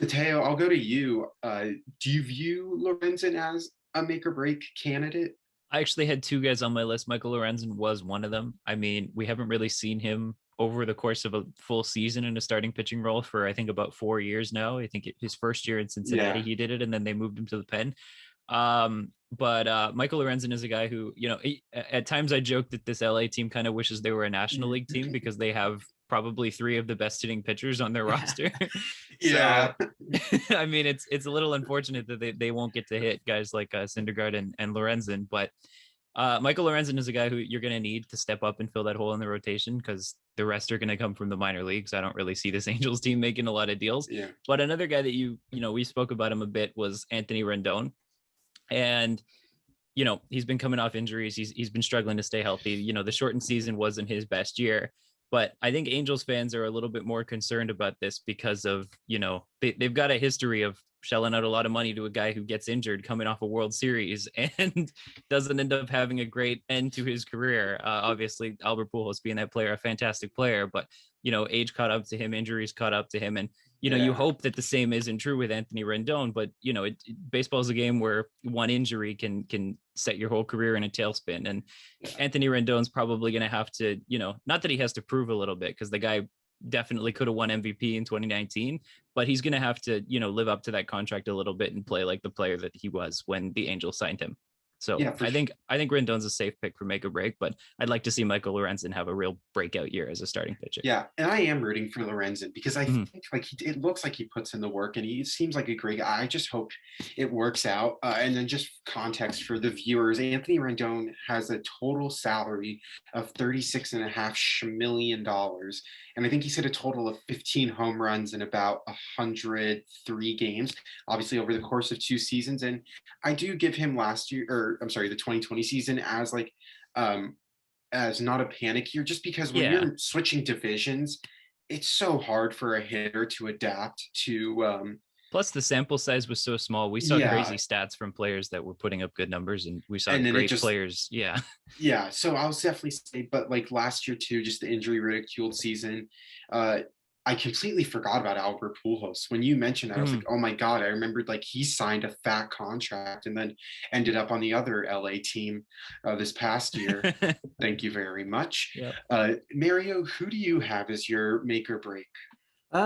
Mateo, I'll go to you. Do you view Lorenzen as a make or break candidate? I actually had 2 guys on my list. Michael Lorenzen was one of them. I mean, we haven't really seen him over the course of a full season in a starting pitching role for, I think, about 4 years now. I think his first year in Cincinnati, he did it, and then they moved him to the pen. But Michael Lorenzen is a guy who, at times I joke that this LA team kind of wishes they were a National League team, because they have probably 3 of the best hitting pitchers on their roster. Yeah. So, I mean, it's a little unfortunate that they won't get to hit guys like Syndergaard and Lorenzen, but Michael Lorenzen is a guy who you're going to need to step up and fill that hole in the rotation because the rest are going to come from the minor leagues. I don't really see this Angels team making a lot of deals. Yeah. But another guy that we spoke about him a bit was Anthony Rendon. And, he's been coming off injuries. He's been struggling to stay healthy. The shortened season wasn't his best year. But I think Angels fans are a little bit more concerned about this because of, they've got a history of shelling out a lot of money to a guy who gets injured coming off a World Series and doesn't end up having a great end to his career. Obviously, Albert Pujols being that player, a fantastic player, but, age caught up to him, injuries caught up to him. And, you hope that the same isn't true with Anthony Rendon, but, baseball is a game where one injury can set your whole career in a tailspin. And Anthony Rendon's probably going to have to, not that he has to prove a little bit because the guy definitely could have won MVP in 2019, but he's going to have to, live up to that contract a little bit and play like the player that he was when the Angels signed him. So yeah, I think Rendon's a safe pick for make or break, but I'd like to see Michael Lorenzen have a real breakout year as a starting pitcher. Yeah, and I am rooting for Lorenzen because I think it looks like he puts in the work and he seems like a great guy. I just hope it works out. And then just context for the viewers, Anthony Rendon has a total salary of $36.5 million. And I think he's hit a total of 15 home runs in about 103 games, obviously over the course of 2 seasons. And I do give him the 2020 season as as not a panic year, just because when you're switching divisions, it's so hard for a hitter to adapt to. Plus, the sample size was so small. We saw crazy stats from players that were putting up good numbers, and we saw great players. Yeah. Yeah. So I'll definitely say, but like last year too, just the injury ridiculed season. I completely forgot about Albert Pujols. When you mentioned that, I was like, oh my God, I remembered like he signed a fat contract and then ended up on the other LA team this past year. Thank you very much. Yep. Mario, who do you have as your make or break?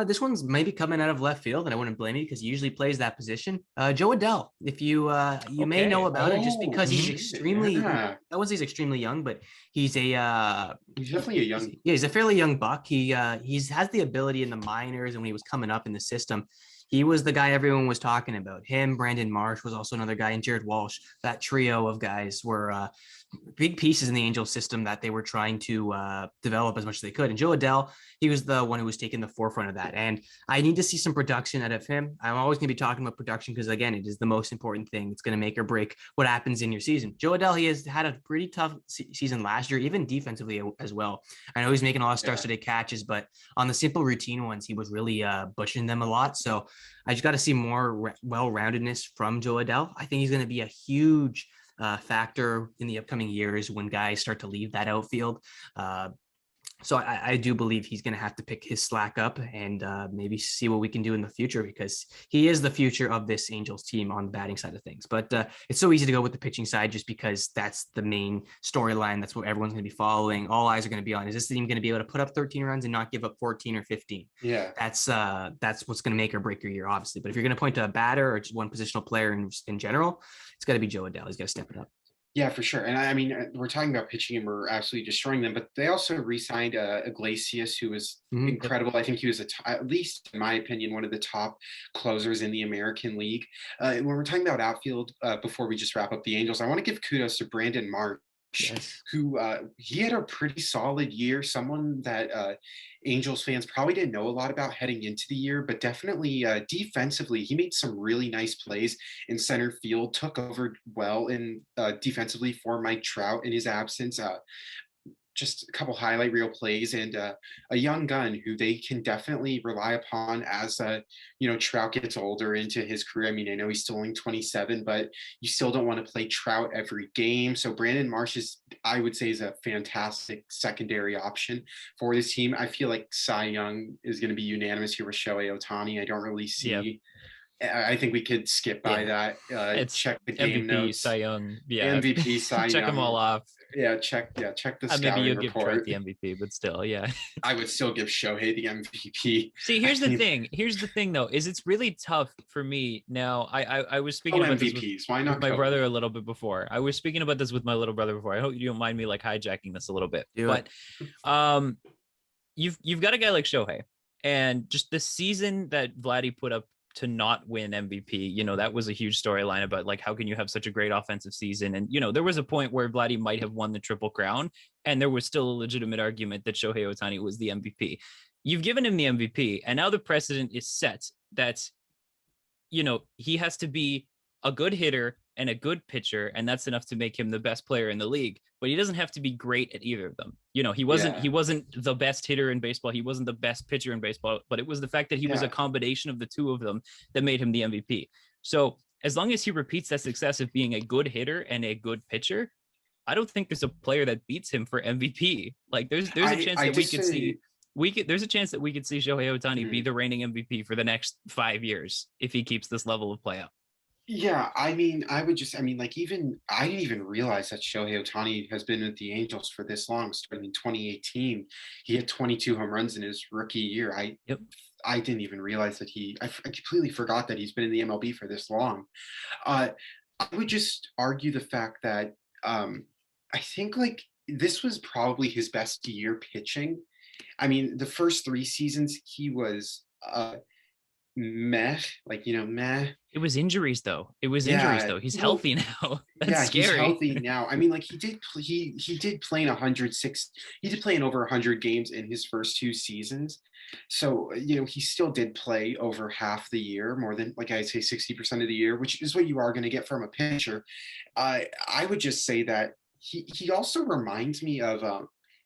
This one's maybe coming out of left field, and I wouldn't blame you because he usually plays that position. Jo Adell, if you may know about it, just because he's extremely. I wouldn't say he's extremely young, but he's he's definitely a young. He's a fairly young buck. He has the ability in the minors, and when he was coming up in the system, he was the guy everyone was talking about. Him, Brandon Marsh was also another guy, and Jared Walsh. That trio of guys were big pieces in the Angels system that they were trying to develop as much as they could. And Jo Adell, he was the one who was taking the forefront of that. And I need to see some production out of him. I'm always going to be talking about production because, again, it is the most important thing. It's going to make or break what happens in your season. Jo Adell, he has had a pretty tough season last year, even defensively as well. I know he's making a lot of stars-to-day catches, but on the simple routine ones, he was really bushing them a lot. So I just got to see more well-roundedness from Jo Adell. I think he's going to be a huge factor in the upcoming years when guys start to leave that outfield. So I do believe he's going to have to pick his slack up and maybe see what we can do in the future because he is the future of this Angels team on the batting side of things. But it's so easy to go with the pitching side just because that's the main storyline. That's what everyone's going to be following. All eyes are going to be on. Is this team going to be able to put up 13 runs and not give up 14 or 15? Yeah. That's what's going to make or break your year, obviously. But if you're going to point to a batter or just one positional player in general, it's got to be Jo Adell. He's got to step it up. Yeah, for sure. And I mean, we're talking about pitching and we're absolutely destroying them, but they also re-signed Iglesias, who was incredible. I think he was, at least in my opinion, one of the top closers in the American League. When we're talking about outfield, before we just wrap up the Angels, I want to give kudos to Brandon Marsh. Yes. Who he had a pretty solid year, someone that Angels fans probably didn't know a lot about heading into the year, but definitely defensively, he made some really nice plays in center field, took over well in defensively for Mike Trout in his absence. Just a couple highlight reel plays and a young gun who they can definitely rely upon as Trout gets older into his career. I mean, I know he's still only 27, but you still don't want to play Trout every game. So Brandon Marsh I would say, is a fantastic secondary option for this team. I feel like Cy Young is going to be unanimous here with Shohei Ohtani. I don't really see. Yep. I think we could skip by that. It's check the game MVP, notes. Cy Young. Yeah. MVP, Cy Young. Check them all off. Yeah, check the scouting maybe you'll report. give Trout the MVP, but still, yeah. I would still give Shohei the MVP. See, here's the thing. Here's the thing, though, is it's really tough for me now. I was speaking about MVPs. This Why not with my brother a little bit before. I was speaking about this with my little brother before. I hope you don't mind me like hijacking this a little bit. But you've got a guy like Shohei, and just the season that Vladdy put up to not win MVP, that was a huge storyline about like how can you have such a great offensive season? And there was a point where Vladdy might have won the Triple Crown, and there was still a legitimate argument that Shohei Ohtani was the MVP. You've given him the MVP, and now the precedent is set that he has to be a good hitter and a good pitcher, and that's enough to make him the best player in the league. But he doesn't have to be great at either of them. He wasn't the best hitter in baseball. He wasn't the best pitcher in baseball, but it was the fact that he was a combination of the two of them that made him the MVP. So as long as he repeats that success of being a good hitter and a good pitcher, I don't think there's a player that beats him for MVP. Like there's a chance that we could see. There's a chance that we could see Shohei Ohtani be the reigning MVP for the next 5 years if he keeps this level of play up. Yeah, I mean, I didn't even realize that Shohei Ohtani has been with the Angels for this long. Starting in 2018, he had 22 home runs in his rookie year. I didn't even realize that I completely forgot that he's been in the MLB for this long. I would just argue the fact that I think like this was probably his best year pitching. I mean, the first 3 seasons he was meh. It was injuries though. He's healthy now. That's scary. He's healthy now. I mean, like he did play in 106. He did play in over 100 games in his first 2 seasons. So he still did play over half the year, more than like I'd say 60% of the year, which is what you are going to get from a pitcher. I would just say that he also reminds me of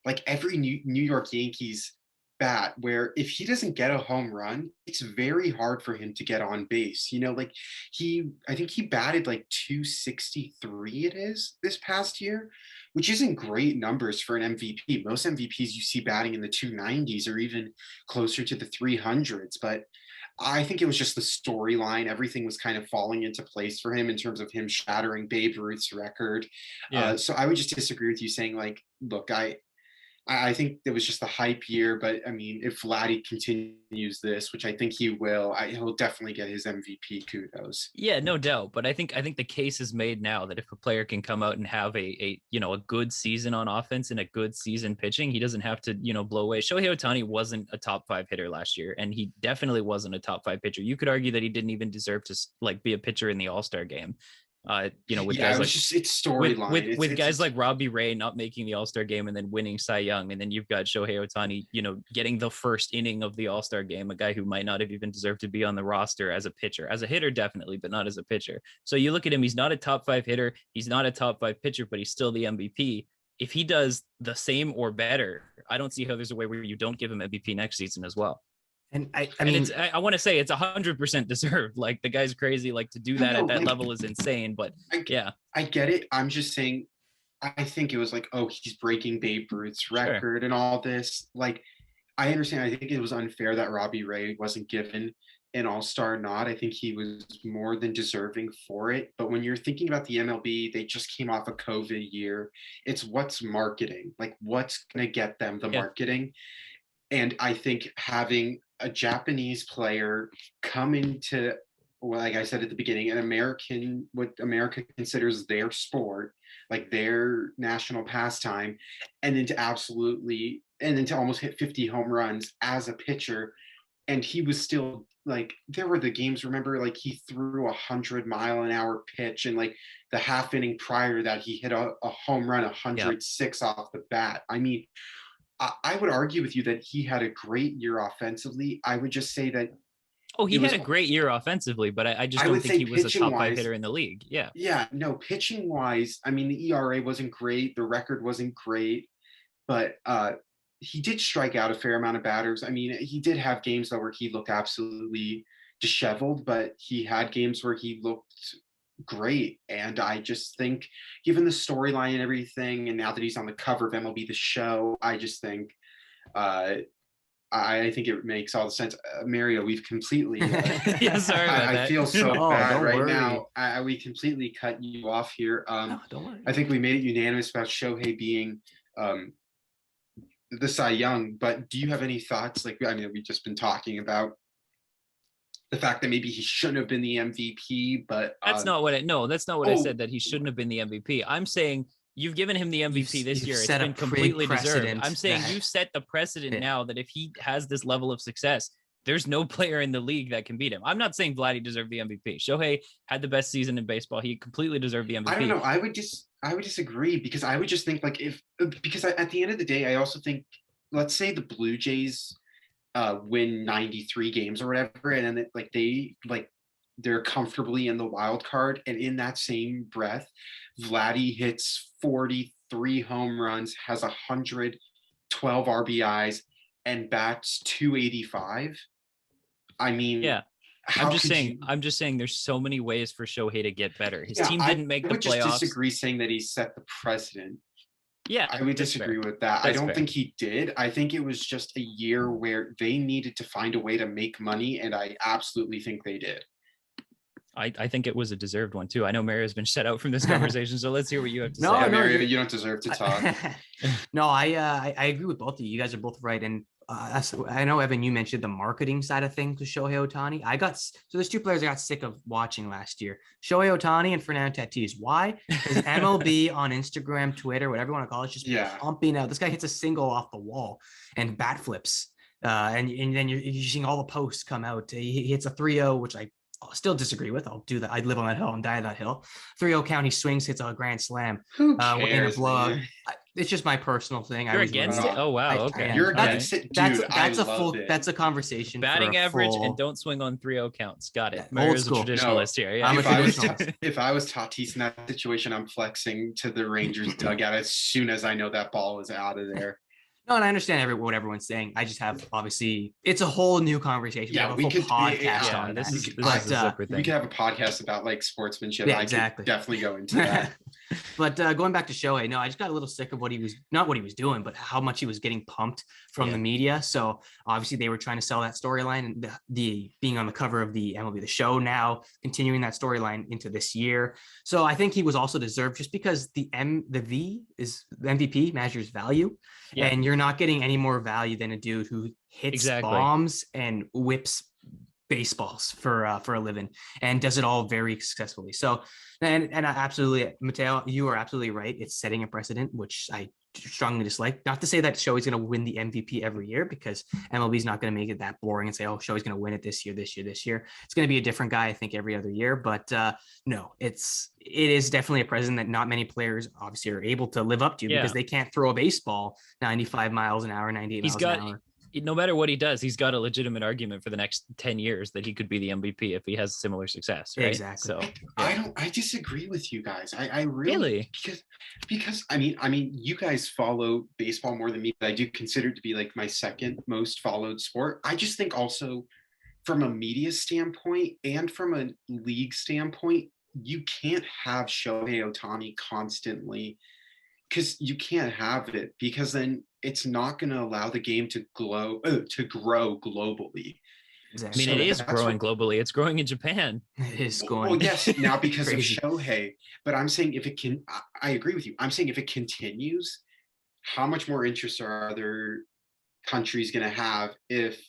like every New York Yankees bat, where if he doesn't get a home run, it's very hard for him to get on base. I think he batted like 263 it is this past year, which isn't great numbers for an MVP. Most MVPs you see batting in the 290s or even closer to the 300s, but I think it was just the storyline. Everything was kind of falling into place for him in terms of him shattering Babe Ruth's record. So I would just disagree with you saying like, look, I think it was just the hype year, but I mean, if Vladdy continues this, which I think he will, he'll definitely get his MVP kudos. Yeah, no doubt. But I think the case is made now that if a player can come out and have a good season on offense and a good season pitching, he doesn't have to, blow away. Shohei Ohtani wasn't a top 5 hitter last year, and he definitely wasn't a top 5 pitcher. You could argue that he didn't even deserve to like be a pitcher in the All-Star game. With guys it's storyline with guys like Robbie Ray not making the All-Star game and then winning Cy Young, and then you've got Shohei Ohtani, getting the first inning of the All-Star game, a guy who might not have even deserved to be on the roster as a pitcher, as a hitter definitely, but not as a pitcher. So you look at him, he's not a top 5 hitter, he's not a top 5 pitcher, but he's still the MVP. If he does the same or better, I don't see how there's a way where you don't give him MVP next season as well. And I mean, I want to say it's 100% deserved. Like the guy's crazy. Like to do that at that level is insane. But I get it. I'm just saying, I think it was like, oh, he's breaking Babe Ruth's record and all this. Like, I understand. I think it was unfair that Robbie Ray wasn't given an All-Star nod. I think he was more than deserving for it. But when you're thinking about the MLB, they just came off a COVID year. It's what's marketing, like what's going to get them the marketing. And I think having a Japanese player come into, well, like I said at the beginning, what America considers their sport, like their national pastime, and then to almost hit 50 home runs as a pitcher. And he was still like, there were the games, remember, like he threw 100-mile-an-hour pitch, and like the half inning prior to that, he hit a home run 106 off the bat. I mean, I would argue with you that he had a great year offensively. I would just say that. Oh, he had a great year offensively, but I just don't think he was a top 5 hitter in the league. Yeah. Yeah, no, pitching wise, I mean, the ERA wasn't great. The record wasn't great, but he did strike out a fair amount of batters. I mean, he did have games though where he looked absolutely disheveled, but he had games where he looked great. And I just think, given the storyline and everything, and now that he's on the cover of MLB The Show, I just think I think it makes all the sense. Mario, we've completely yeah, sorry about that. I feel so bad right worry. Now. We completely cut you off here. No, don't worry. I think we made it unanimous about Shohei being the Cy Young, but do you have any thoughts? Like, I mean, we've just been talking about the fact that maybe he shouldn't have been the MVP, but that's not what I said, that he shouldn't have been the MVP. I'm saying You've given him the MVP this you've year. It's set a been big completely deserved. precedent I'm saying that- you've set the precedent Yeah. now that if he has this level of success, there's no player in the league that can beat him. I'm not saying Vladdy deserved the MVP. Shohei had the best season in baseball. He completely deserved the MVP. I don't know. I would disagree, because I would just think like at the end of the day, I also think, let's say the Blue Jays win 93 games or whatever, and then they're comfortably in the wild card, and in that same breath, Vladdy hits 43 home runs, has 112 RBIs, and bats 285. I mean, Yeah. how could I'm just saying there's so many ways for Shohei to get better. His Yeah, team didn't make I the would just playoffs. disagree saying that he set the precedent. Yeah, I would that's disagree fair. with that. I That's don't fair. think he did. I think it was just a year where they needed to find a way to make money, and I absolutely think they did. I think it was a deserved one too. I know Mario's been shut out from this conversation, so let's hear what you have to No, say. Yeah, no, Mario, you- you don't deserve to talk. No, I agree with both of you. You guys are both right. And I know, Evan, you mentioned the marketing side of things with Shohei Ohtani. So there's two players I got sick of watching last year: Shohei Ohtani and Fernando Tatis. Why? Because MLB on Instagram, Twitter, whatever you want to call it, just Yeah. pumping out. This guy hits a single off the wall and bat flips. And then you're seeing all the posts come out. He hits a 3-0, which I still disagree with. I'll do that. I'd live on that hill and die on that hill. 3-0 count, he swings, hits a grand slam. Who In a cares? blowout. Man? It's just my personal thing. You're against it? Oh wow, okay. You're Okay. against it, That's dude. that's I a full. love it. That's a conversation. Batting for a average full, and don't swing on 3-0 counts. Got it. Old Mario's a school. traditionalist here. Yeah. I'm a if I was traditionalist. if I was Tatis in that situation, I'm flexing to the Rangers dugout as soon as I know that ball is out of there. No, and I understand what everyone's saying. I just have, obviously, it's a whole new conversation. Yeah, we have a we full could- podcast yeah, on this that. is But, a separate We thing. could have a podcast about like sportsmanship. Yeah, I exactly. could definitely go into that. But going back to Shohei, no, I just got a little sick of not what he was doing, but how much he was getting pumped from the media. So obviously they were trying to sell that storyline, and the being on the cover of the MLB The Show now, continuing that storyline into this year. So I think he was also deserved, just because the V is the MVP measures value, Yeah. and you're not getting any more value than a dude who hits Exactly. bombs and whips baseballs for a living, and does it all very successfully. So, and I absolutely, Mateo, you are absolutely right. It's setting a precedent, which I strongly dislike. Not to say that Shohei's going to win the MVP every year, because MLB's not going to make it that boring and say, oh, Shohei's going to win it this year. It's going to be a different guy, I think, every other year. But no, it is definitely a precedent that not many players obviously are able to live up to, because they can't throw a baseball 95 miles an hour, 98 miles an hour. No matter what he does, he's got a legitimate argument for the next 10 years that he could be the MVP if he has similar success, right? Exactly. So I disagree with you guys. I really, because I mean you guys follow baseball more than me, but I do consider it to be like my second most followed sport. I just think also from a media standpoint and from a league standpoint, you can't have Shohei Ohtani constantly, because you can't have it, because then it's not going to allow the game to grow globally. Exactly. I mean, it is growing globally. It's growing in Japan. It is going. Well, yes, now because of crazy. Shohei. But I'm saying if it can, I agree with you. I'm saying if it continues, how much more interest are other countries going to have if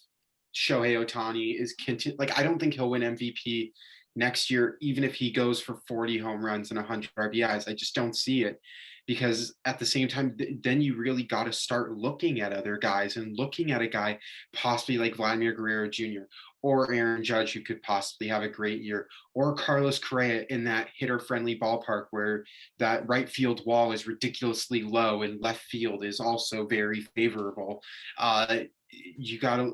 Shohei Ohtani is like, I don't think he'll win MVP next year, even if he goes for 40 home runs and 100 RBIs. I just don't see it, because at the same time, then you really got to start looking at other guys and looking at a guy possibly like Vladimir Guerrero Jr. or Aaron Judge, who could possibly have a great year, or Carlos Correa in that hitter-friendly ballpark where that right field wall is ridiculously low and left field is also very favorable. You gotta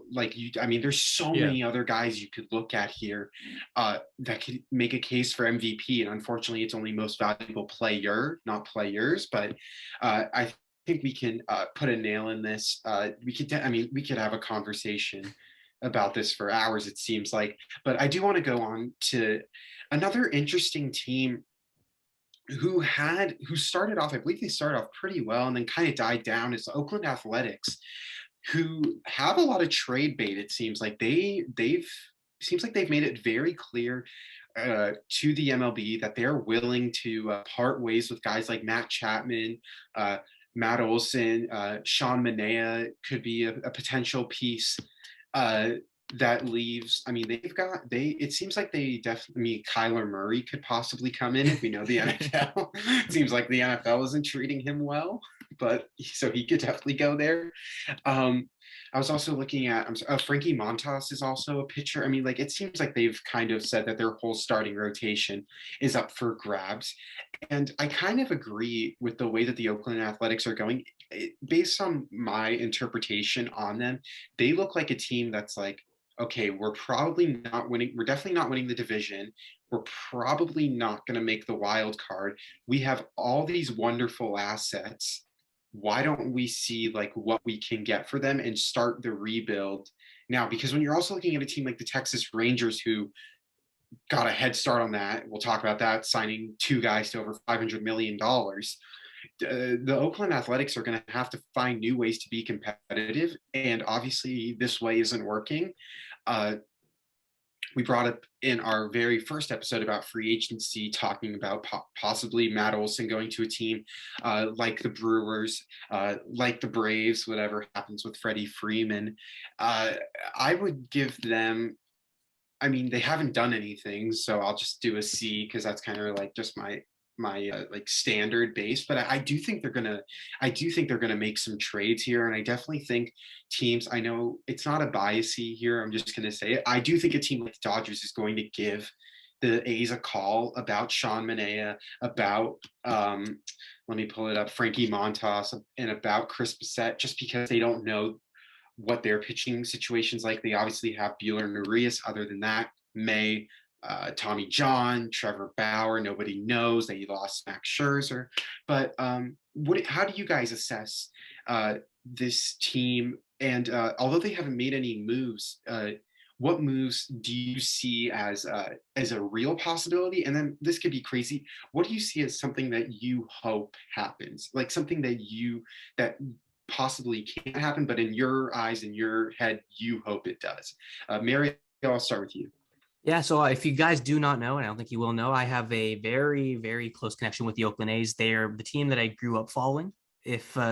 there's so many other guys you could look at here that could make a case for MVP, and unfortunately it's only most valuable player, not players. But I think we can put a nail in this. We could have a conversation about this for hours, it seems like. But I do want to go on to another interesting team who started off, I believe they started off pretty well and then kind of died down, is the Oakland Athletics, who have a lot of trade bait. It seems like they've made it very clear to the MLB that they're willing to part ways with guys like Matt Chapman, Matt Olson, Sean Manaea could be a potential piece. that leaves, I mean, it seems like they definitely, I mean, Kyler Murray could possibly come in if we know the NFL. It seems like the NFL isn't treating him well, but so he could definitely go there. I was also looking at, Frankie Montas is also a pitcher. I mean, like, it seems like they've kind of said that their whole starting rotation is up for grabs. And I kind of agree with the way that the Oakland Athletics are going. Based on my interpretation on them, they look like a team that's like, okay, we're probably not winning. We're definitely not winning the division. We're probably not going to make the wild card. We have all these wonderful assets. Why don't we see like what we can get for them and start the rebuild now? Because when you're also looking at a team like the Texas Rangers, who got a head start on that, we'll talk about that, signing two guys to over $500 million. The Oakland Athletics are going to have to find new ways to be competitive, and obviously this way isn't working. We brought up in our very first episode about free agency, talking about possibly Matt Olson going to a team like the Brewers, like the Braves, whatever happens with Freddie Freeman. I would give them, I mean, they haven't done anything, so I'll just do a C, because that's kind of like just my like standard base. But I do think they're gonna make some trades here, and I definitely think teams, I know it's not a biasy here, I'm just gonna say it, I do think a team like the Dodgers is going to give the A's a call about Sean Manaea, about let me pull it up, Frankie Montas, and about Chris Bassett, just because they don't know what their pitching situations like. They obviously have Bueller and Urias. Other than that, May, Tommy John, Trevor Bauer, nobody knows. They lost Max Scherzer. But how do you guys assess this team? And although they haven't made any moves, what moves do you see as a real possibility? And then this could be crazy. What do you see as something that you hope happens? Like something that possibly can't happen, but in your eyes, in your head, you hope it does. Mary, I'll start with you. Yeah, so if you guys do not know, and I don't think you will know, I have a very, very close connection with the Oakland A's. They're the team that I grew up following,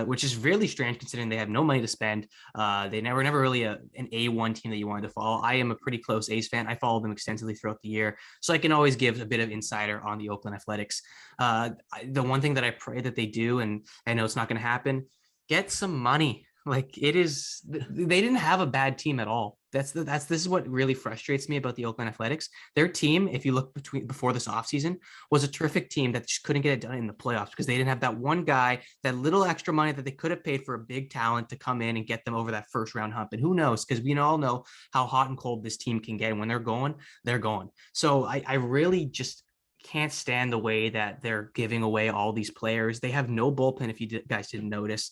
which is really strange considering they have no money to spend. They never really an A1 team that you wanted to follow. I am a pretty close A's fan. I follow them extensively throughout the year, so I can always give a bit of insider on the Oakland Athletics. The one thing that I pray that they do, and I know it's not going to happen, get some money. Like they didn't have a bad team at all. This is what really frustrates me about the Oakland Athletics. Their team, if you look before this offseason, was a terrific team that just couldn't get it done in the playoffs because they didn't have that one guy, that little extra money that they could have paid for a big talent to come in and get them over that first round hump. And who knows? Because we all know how hot and cold this team can get. And when they're going, they're going. So I really just can't stand the way that they're giving away all these players. They have no bullpen, if you guys didn't notice.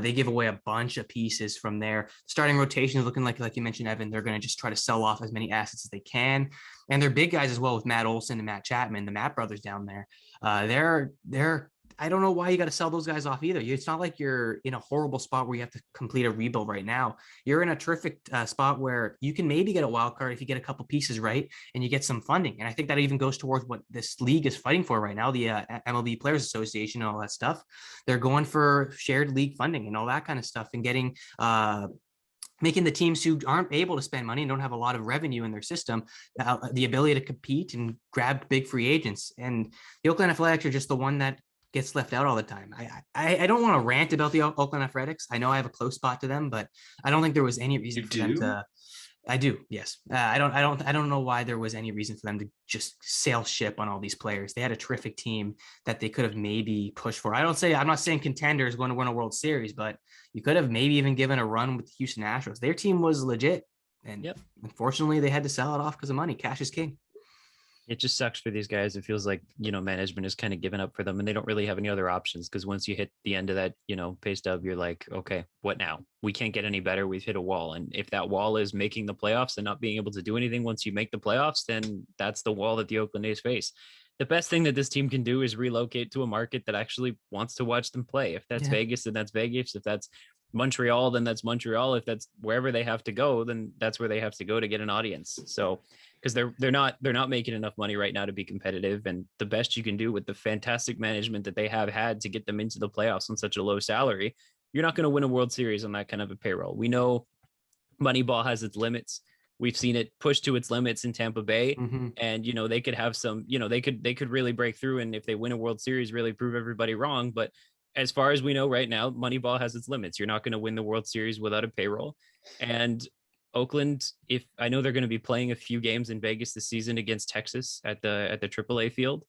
They give away a bunch of pieces from there. Starting rotation is looking like you mentioned, Evan, they're going to just try to sell off as many assets as they can. And they're big guys as well with Matt Olson and Matt Chapman, the Matt brothers down there. They're I don't know why you got to sell those guys off either. It's not like you're in a horrible spot where you have to complete a rebuild right now. You're in a terrific spot where you can maybe get a wild card if you get a couple pieces right and you get some funding. And I think that even goes towards what this league is fighting for right now, the MLB Players Association and all that stuff. They're going for shared league funding and all that kind of stuff and getting making the teams who aren't able to spend money and don't have a lot of revenue in their system the ability to compete and grab big free agents. And the Oakland Athletics are just the one that gets left out all the time. I don't want to rant about the Oakland Athletics. I know I have a close spot to them, but I don't think there was any reason for them to. I do, yes. I don't know why there was any reason for them to just sail ship on all these players. They had a terrific team that they could have maybe pushed for. I'm not saying contenders going to win a World Series, but you could have maybe even given a run with the Houston Astros. Their team was legit, and unfortunately, they had to sell it off because of money. Cash is king. It just sucks for these guys. It feels like, management is kind of given up for them and they don't really have any other options because once you hit the end of that, pay stub, you're like, okay, what now? We can't get any better. We've hit a wall. And if that wall is making the playoffs and not being able to do anything once you make the playoffs, then that's the wall that the Oakland A's face. The best thing that this team can do is relocate to a market that actually wants to watch them play. If that's Vegas, then that's Vegas. If that's Montreal, then that's Montreal. If that's wherever they have to go, then that's where they have to go to get an audience. So because they're not making enough money right now to be competitive. And the best you can do with the fantastic management that they have had to get them into the playoffs on such a low salary, you're not going to win a World Series on that kind of a payroll. We know Moneyball has its limits. We've seen it push to its limits in Tampa Bay. Mhm. And, they could have some, they could really break through. And if they win a World Series, really prove everybody wrong. But as far as we know right now, Moneyball has its limits. You're not going to win the World Series without a payroll. And Oakland, if I know they're going to be playing a few games in Vegas this season against Texas at the AAA field,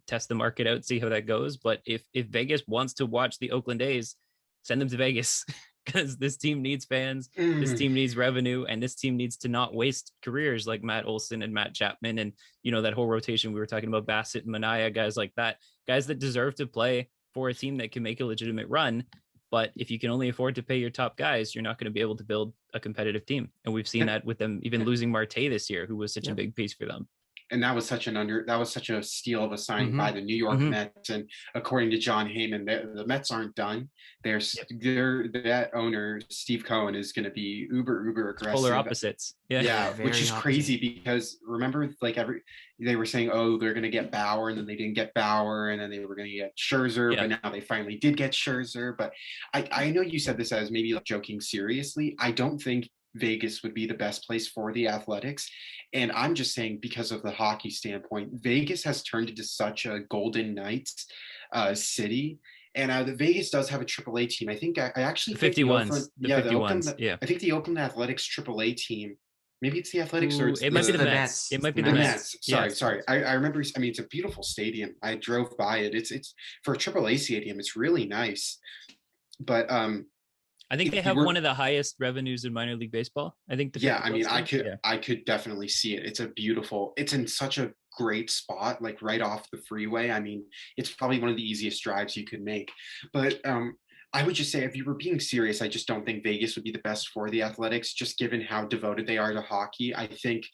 test the market out, see how that goes. But if Vegas wants to watch the Oakland A's, send them to Vegas because this team needs fans, this team needs revenue, and this team needs to not waste careers like Matt Olson and Matt Chapman and that whole rotation we were talking about, Bassett and Mania, guys like that, guys that deserve to play for a team that can make a legitimate run. But if you can only afford to pay your top guys, you're not going to be able to build a competitive team. And we've seen that with them even losing Marte this year, who was such a big piece for them. And that was such a steal of a signing by the New York Mets. And according to John Heyman, the Mets aren't done. That owner, Steve Cohen, is going to be uber aggressive. Polar opposites. Yeah, which is crazy because remember, like they were saying, oh, they're going to get Bauer, and then they didn't get Bauer, and then they were going to get Scherzer, but now they finally did get Scherzer. But I know you said this as maybe like joking seriously. I don't think Vegas would be the best place for the Athletics. And I'm just saying, because of the hockey standpoint, Vegas has turned into such a Golden Knights city. And the Vegas does have a AAA team. I think I actually think 51s. I think the Oakland Athletics AAA team. Maybe it's the Athletics or it might be the Mets. It might be the Mets. Sorry. I remember. I mean, it's a beautiful stadium. I drove by it. It's for a AAA stadium. It's really nice. But I think they have one of the highest revenues in minor league baseball. I think. I could definitely see it. It's in such a great spot, like right off the freeway. I mean, it's probably one of the easiest drives you could make. But I would just say, if you were being serious, I just don't think Vegas would be the best for the Athletics, just given how devoted they are to hockey. I think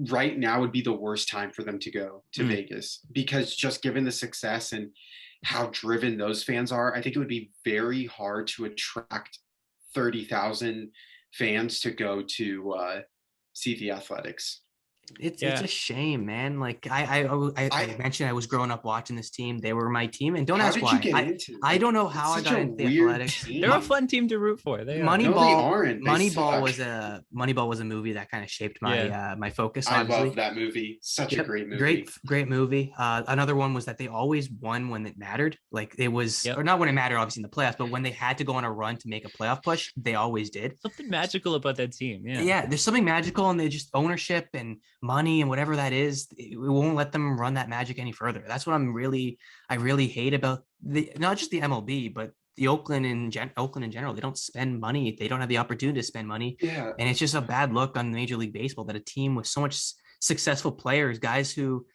right now would be the worst time for them to go to Vegas, because just given the success and how driven those fans are, I think it would be very hard to attract 30,000 fans to go to see the Athletics. It's a shame, man. Like I mentioned, I was growing up watching this team. They were my team, and don't ask why. I don't know how I got into the Athletics. They're a fun team to root for. Moneyball was a movie that kind of shaped my my focus. Obviously. I love that movie. Such a great movie. Great movie. Another one was that they always won when it mattered. Like it was, or not when it mattered, obviously in the playoffs, but when they had to go on a run to make a playoff push, they always did. Something magical about that team. Yeah. There's something magical, and they just ownership and money and whatever that is, it won't let them run that magic any further. That's what I really hate about not just the MLB, but the Oakland in general. They don't spend money. They don't have the opportunity to spend money. Yeah. And it's just a bad look on Major League Baseball that a team with so much successful players, guys who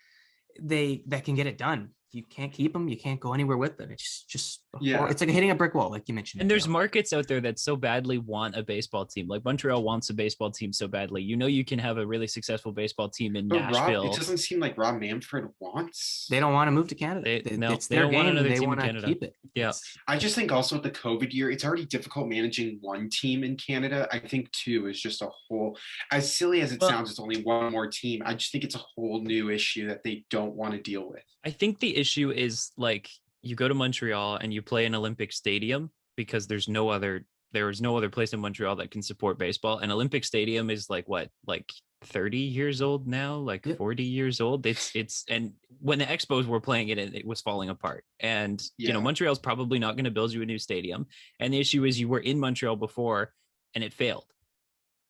that can get it done, you can't keep them. You can't go anywhere with them. It's just it's like hitting a brick wall, like you mentioned. And there's markets out there that so badly want a baseball team. Like Montreal wants a baseball team so badly. You can have a really successful baseball team in Nashville. It doesn't seem like Rob Manfred wants. They don't want to move to Canada. It's their game. They want to keep it. Yeah. I just think also with the COVID year, it's already difficult managing one team in Canada. I think two is just a whole, as silly as it sounds, it's only one more team. I just think it's a whole new issue that they don't want to deal with. I think the issue is like you go to Montreal and you play an Olympic stadium because there is no other place in Montreal that can support baseball. An Olympic stadium is like 30 years old now, like 40 years old. It's and when the Expos were playing it was falling apart. And Montreal's probably not going to build you a new stadium. And the issue is you were in Montreal before and it failed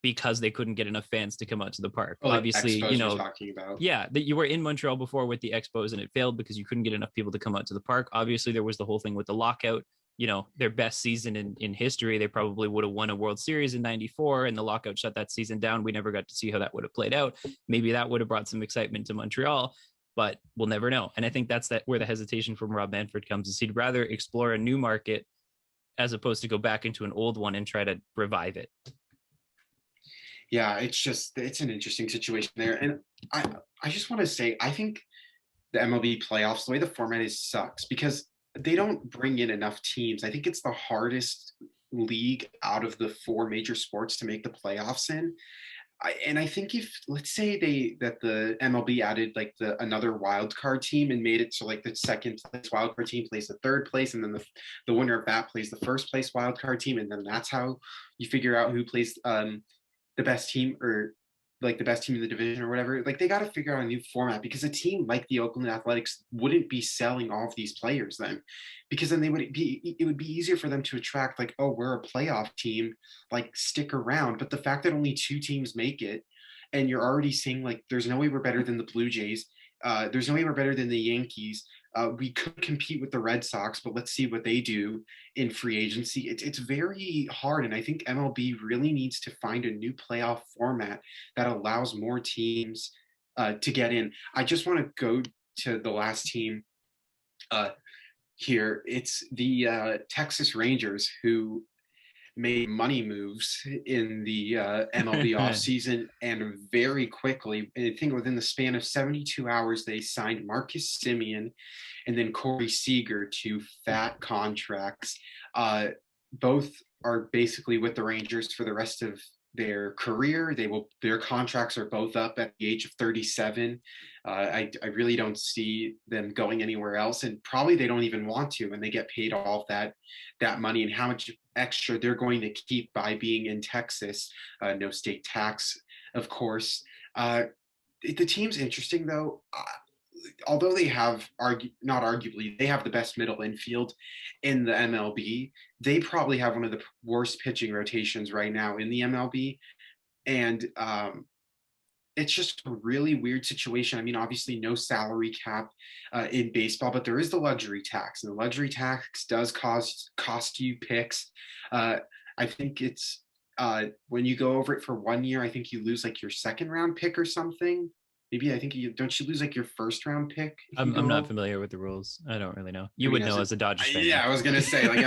because they couldn't get enough fans to come out to the park. Obviously, talking about. That you were in Montreal before with the Expos and it failed because you couldn't get enough people to come out to the park. Obviously, there was the whole thing with the lockout. Their best season in history, they probably would have won a World Series in '94, and the lockout shut that season down. We never got to see how that would have played out. Maybe that would have brought some excitement to Montreal, but we'll never know. And I think that's where the hesitation from Rob Manfred comes, is he'd rather explore a new market as opposed to go back into an old one and try to revive it. Yeah, it's an interesting situation there. And I just want to say, I think the MLB playoffs, the way the format is, sucks because they don't bring in enough teams. I think it's the hardest league out of the four major sports to make the playoffs in. I think if, let's say that the MLB added like another wild card team and made it so like the second place wild card team plays the third place, and then the winner of that plays the first place wild card team, and then that's how you figure out who plays the best team or like the best team in the division or whatever. Like they got to figure out a new format because a team like the Oakland Athletics wouldn't be selling all of these players then, because then it would be easier for them to attract like, oh, we're a playoff team, like stick around. But the fact that only two teams make it, and you're already saying like, there's no way we're better than the Blue Jays. There's no way we're better than the Yankees. We could compete with the Red Sox, but let's see what they do in free agency. It's very hard. And I think MLB really needs to find a new playoff format that allows more teams to get in. I just want to go to the last team here. It's the Texas Rangers, who made money moves in the MLB offseason, and very quickly, I think within the span of 72 hours, they signed Marcus Simeon and then Corey Seager to fat contracts. Both are basically with the Rangers for the rest of their career. Their contracts are both up at the age of 37. I really don't see them going anywhere else, and probably they don't even want to when they get paid all of that money, and how much extra they're going to keep by being in Texas. No state tax, of course. The team's interesting though. Although they have not arguably, they have the best middle infield in the MLB. They probably have one of the worst pitching rotations right now in the MLB, and it's just a really weird situation. I mean, obviously, no salary cap in baseball, but there is the luxury tax, and the luxury tax does cost you picks. I think it's when you go over it for 1 year, I think you lose like your second round pick or something. Maybe I think you lose like your first round pick. I'm not familiar with the rules. I don't really know. You would know as a Dodgers fan. Yeah, I was gonna say like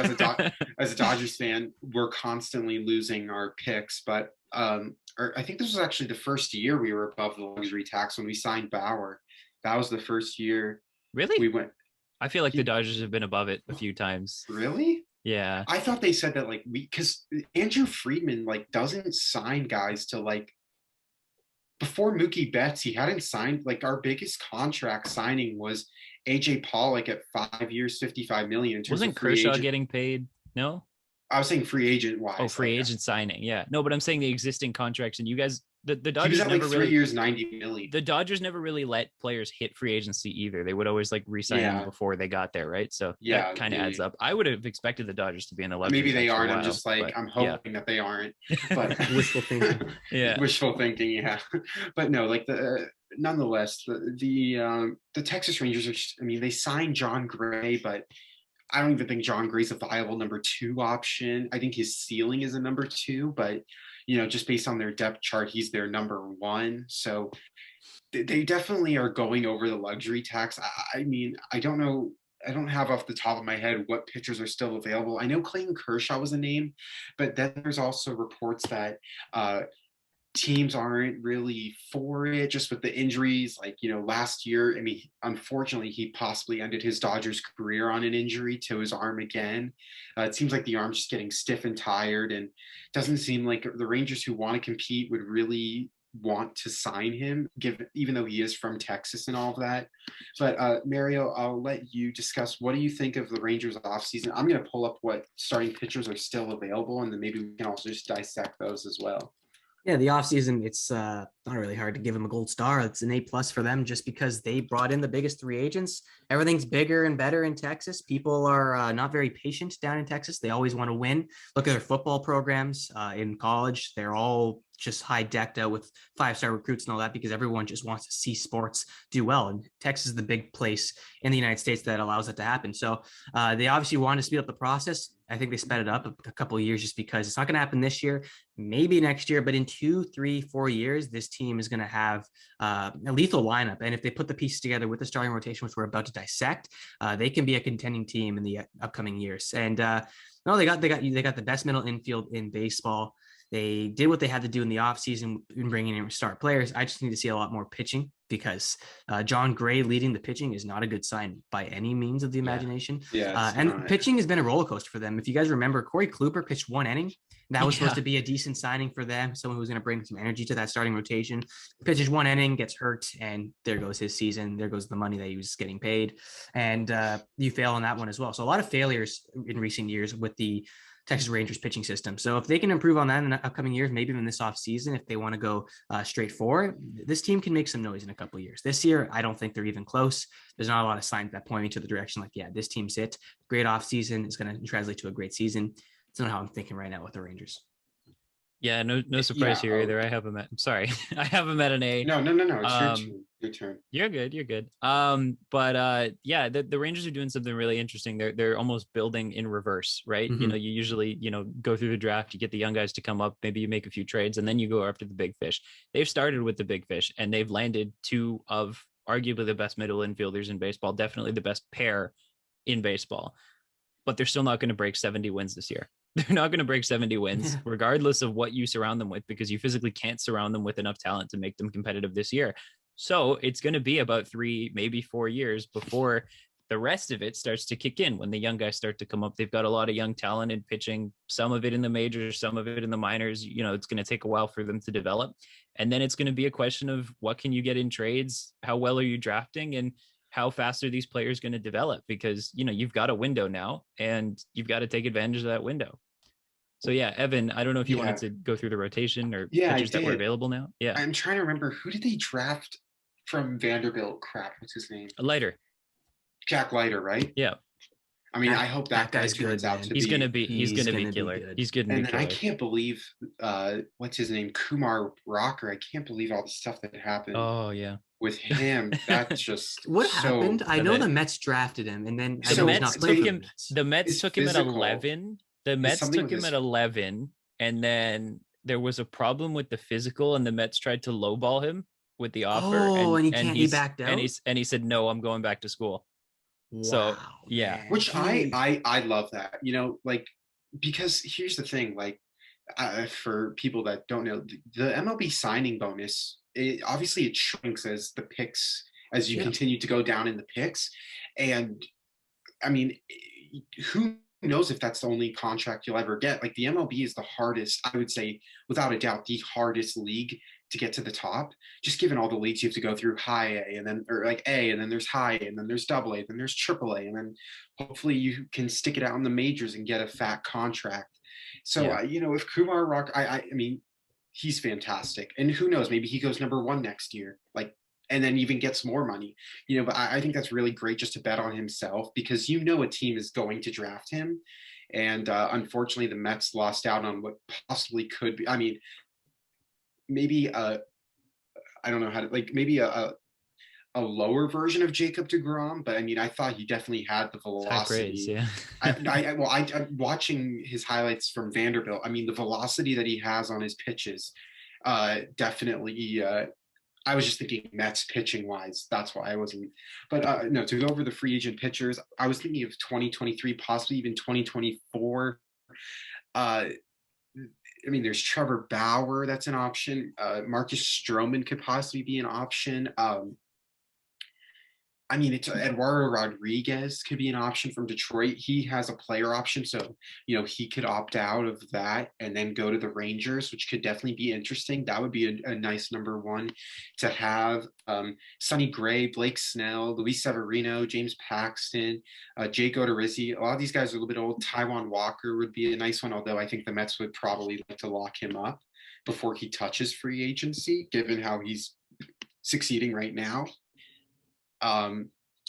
as a Dodgers fan, we're constantly losing our picks. But or I think this was actually the first year we were above the luxury tax when we signed Bauer. That was the first year. Really? We went. I feel like the Dodgers have been above it a few times. Really? Yeah. I thought they said that like because Andrew Friedman like doesn't sign guys to like. Before Mookie Betts, he hadn't signed. Like our biggest contract signing was AJ Pollock at 5 years, 55 million. Wasn't Kershaw getting paid? No, I was saying free agent wise. Oh, free agent signing. Yeah, no, but I'm saying the existing contracts, and you guys, the He Dodgers was at like never 3 really. years, 90 million. The Dodgers never really let players hit free agency either. They would always like re-sign them before they got there, right? So yeah, that kind of adds up. I would have expected the Dodgers to be in the luxury. Maybe they aren't. While, I'm just like I'm hoping that they aren't. But Wishful thinking. Yeah, wishful thinking. Yeah, but no, like nonetheless, the Texas Rangers are. I mean, they signed John Gray, but I don't even think John Gray's a viable number 2 option. I think his ceiling is a number 2, but just based on their depth chart, he's their number 1. So they definitely are going over the luxury tax. I mean, I don't know. I don't have off the top of my head what pitchers are still available. I know Clayton Kershaw was a name, but then there's also reports that teams aren't really for it just with the injuries. Like, last year, I mean, unfortunately, he possibly ended his Dodgers career on an injury to his arm again. It seems like the arm's just getting stiff and tired, and doesn't seem like the Rangers who want to compete would really want to sign him, even though he is from Texas and all of that. But Mario, I'll let you discuss. What do you think of the Rangers offseason? I'm going to pull up what starting pitchers are still available, and then maybe we can also just dissect those as well. Yeah, the offseason, it's not really hard to give them a gold star. It's an A+ for them just because they brought in the biggest 3 agents. Everything's bigger and better in Texas. People are not very patient down in Texas. They always want to win. Look at their football programs in college. They're all just high decked out with 5-star recruits and all that because everyone just wants to see sports do well. And Texas is the big place in the United States that allows that to happen. So they obviously want to speed up the process. I think they sped it up a couple of years just because it's not going to happen this year, maybe next year, but in 2, 3, 4 years, this team is going to have a lethal lineup. And if they put the pieces together with the starting rotation, which we're about to dissect, they can be a contending team in the upcoming years. And no, they got the best middle infield in baseball. They did what they had to do in the offseason in bringing in star players. I just need to see a lot more pitching because John Gray leading the pitching is not a good sign by any means of the imagination. And pitching has been a roller coaster for them. If you guys remember, Corey Kluber pitched 1 inning. That was supposed to be a decent signing for them, someone who's going to bring some energy to that starting rotation. Pitches 1 inning, gets hurt, and there goes his season. There goes the money that he was getting paid. And you fail on that one as well. So a lot of failures in recent years with the Texas Rangers pitching system. So if they can improve on that in the upcoming years, maybe even this offseason, if they want to go straight forward, this team can make some noise in a couple of years. This year, I don't think they're even close. There's not a lot of signs that point me to the direction like, yeah, this team's it. Great offseason is going to translate to a great season. That's not how I'm thinking right now with the Rangers. Yeah, no surprise here either. I haven't met. I'm sorry, I haven't met an A. No. It's your turn. You're good. But yeah, the Rangers are doing something really interesting. They're almost building in reverse, right? Mhm. You know, you usually go through the draft, you get the young guys to come up, maybe you make a few trades, and then you go after the big fish. They've started with the big fish, and they've landed two of arguably the best middle infielders in baseball, definitely the best pair in baseball. But they're still not going to break 70 wins this year. They're not going to break 70 wins, regardless of what you surround them with, because you physically can't surround them with enough talent to make them competitive this year. So it's going to be about 3, maybe 4 years before the rest of it starts to kick in. When the young guys start to come up, they've got a lot of young talent in pitching, some of it in the majors, some of it in the minors. It's going to take a while for them to develop. And then it's going to be a question of what can you get in trades? How well are you drafting? And how fast are these players going to develop? Because, you've got a window now and you've got to take advantage of that window. So yeah, Evan, I don't know if you wanted to go through the rotation or pitchers that were available now. Yeah. I'm trying to remember, who did they draft from Vanderbilt? Crap, what's his name? Leiter. Jack Leiter, right? Yeah. I mean, I hope that guy's turns out to be. He's gonna be killer. He's good. And then I can't believe what's his name? Kumar Rocker. I can't believe all the stuff that happened. Oh yeah. With him, that's just what happened. I know the Mets drafted him, and then the Mets took him at 11. The Mets took him at 11, and then there was a problem with the physical, and the Mets tried to lowball him with the offer. Oh, and he backed out. And he said, "No, I'm going back to school." Wow, so yeah, man. Which I love that, because here's the thing, for people that don't know, the MLB signing bonus, obviously it shrinks as the picks, as you continue to go down in the picks, and I mean, who knows if that's the only contract you'll ever get. Like, the MLB is the hardest, I would say, without a doubt, the hardest league to get to the top, just given all the leagues you have to go through. High A, and then, or like A, and then there's high A, and then there's double A, then there's triple A, and then hopefully you can stick it out in the majors and get a fat contract. So if Kumar Rock, I mean, he's fantastic, and who knows, maybe he goes number 1 next year, and then even gets more money, but I think that's really great just to bet on himself, because a team is going to draft him. And unfortunately, the Mets lost out on what possibly could be, I mean, maybe I don't know how to, maybe a lower version of Jacob deGrom, but I mean, I thought he definitely had the velocity. I'm watching his highlights from Vanderbilt. I mean, the velocity that he has on his pitches, definitely, I was just thinking Mets pitching wise. That's why I wasn't. But no, to go over the free agent pitchers, I was thinking of 2023, possibly even 2024. I mean, there's Trevor Bauer. That's an option. Marcus Stroman could possibly be an option. I mean, it's Eduardo Rodriguez could be an option from Detroit. He has a player option, so he could opt out of that and then go to the Rangers, which could definitely be interesting. That would be a nice number 1 to have. Sonny Gray, Blake Snell, Luis Severino, James Paxton, Jake Odorizzi. A lot of these guys are a little bit old. Taijuan Walker would be a nice one, although I think the Mets would probably like to lock him up before he touches free agency, given how he's succeeding right now.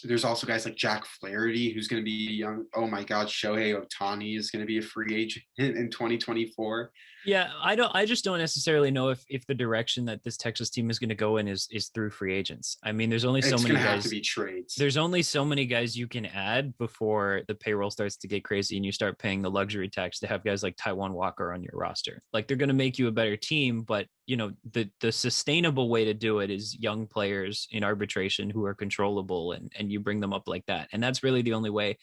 There's also guys like Jack Flaherty, who's going to be young. Oh my God, Shohei Ohtani is going to be a free agent in 2024. Yeah, I just don't necessarily know if the direction that this Texas team is going to go in is through free agents. I mean, there's only so many guys. It's going to have to be trades. There's only so many guys you can add before the payroll starts to get crazy and you start paying the luxury tax to have guys like Taijuan Walker on your roster. Like, they're going to make you a better team, but the sustainable way to do it is young players in arbitration who are controllable, and you bring them up like that. And that's really the only way.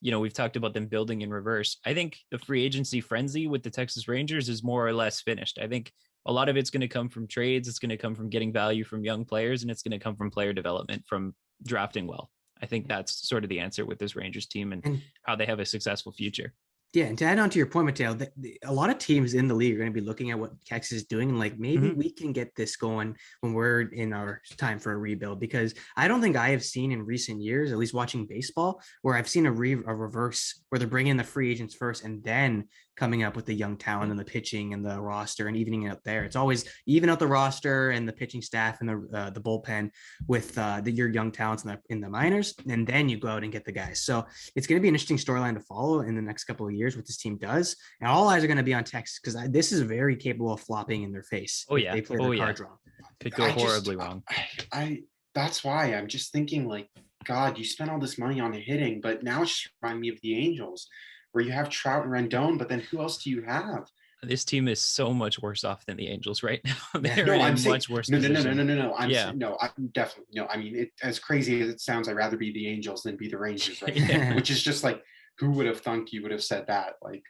We've talked about them building in reverse. I think the free agency frenzy with the Texas Rangers is more or less finished. I think a lot of it's going to come from trades. It's going to come from getting value from young players, and it's going to come from player development, from drafting well. I think that's sort of the answer with this Rangers team and how they have a successful future. Yeah, and to add on to your point, Mateo, a lot of teams in the league are going to be looking at what Texas is doing, and maybe we can get this going when we're in our time for a rebuild, because I don't think I have seen in recent years, at least watching baseball, where I've seen a reverse where they're bringing the free agents first and then coming up with the young talent and the pitching and the roster and evening it out there. It's always even out the roster and the pitching staff and the bullpen with your young talents in the minors, and then you go out and get the guys. So it's going to be an interesting storyline to follow in the next couple of years what this team does. And all eyes are going to be on Texas because this is very capable of flopping in their face. Oh yeah, they play their cards wrong. Could go horribly wrong. I that's why I'm just thinking like, God, you spent all this money on hitting, but now it's just reminding me of the Angels, where you have Trout and Rendon, but then who else do you have? This team is so much worse off than the Angels right now. They're No, in I'm a saying, much worse no. position. I'm definitely no. I mean, as crazy as it sounds, I'd rather be the Angels than be the Rangers, right? Yeah. Which is just like, who would have thunk you would have said that? Like,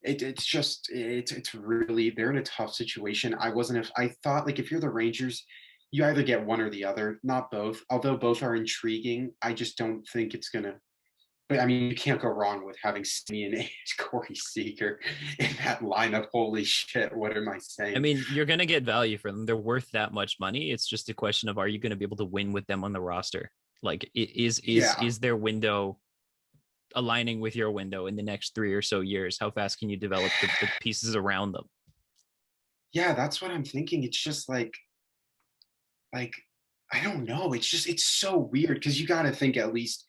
it's really, they're in a tough situation. I thought like if you're the Rangers, you either get one or the other, not both. Although both are intriguing, I just don't think it's gonna. But I mean, you can't go wrong with having Simeon and Corey Seager in that lineup. Holy shit! What am I saying? I mean, you're going to get value for them. They're worth that much money. It's just a question of, are you going to be able to win with them on the roster? Like, is their window aligning with your window in the next 3 or so years? How fast can you develop the pieces around them? Yeah, that's what I'm thinking. It's just like I don't know. It's so weird because you got to think at least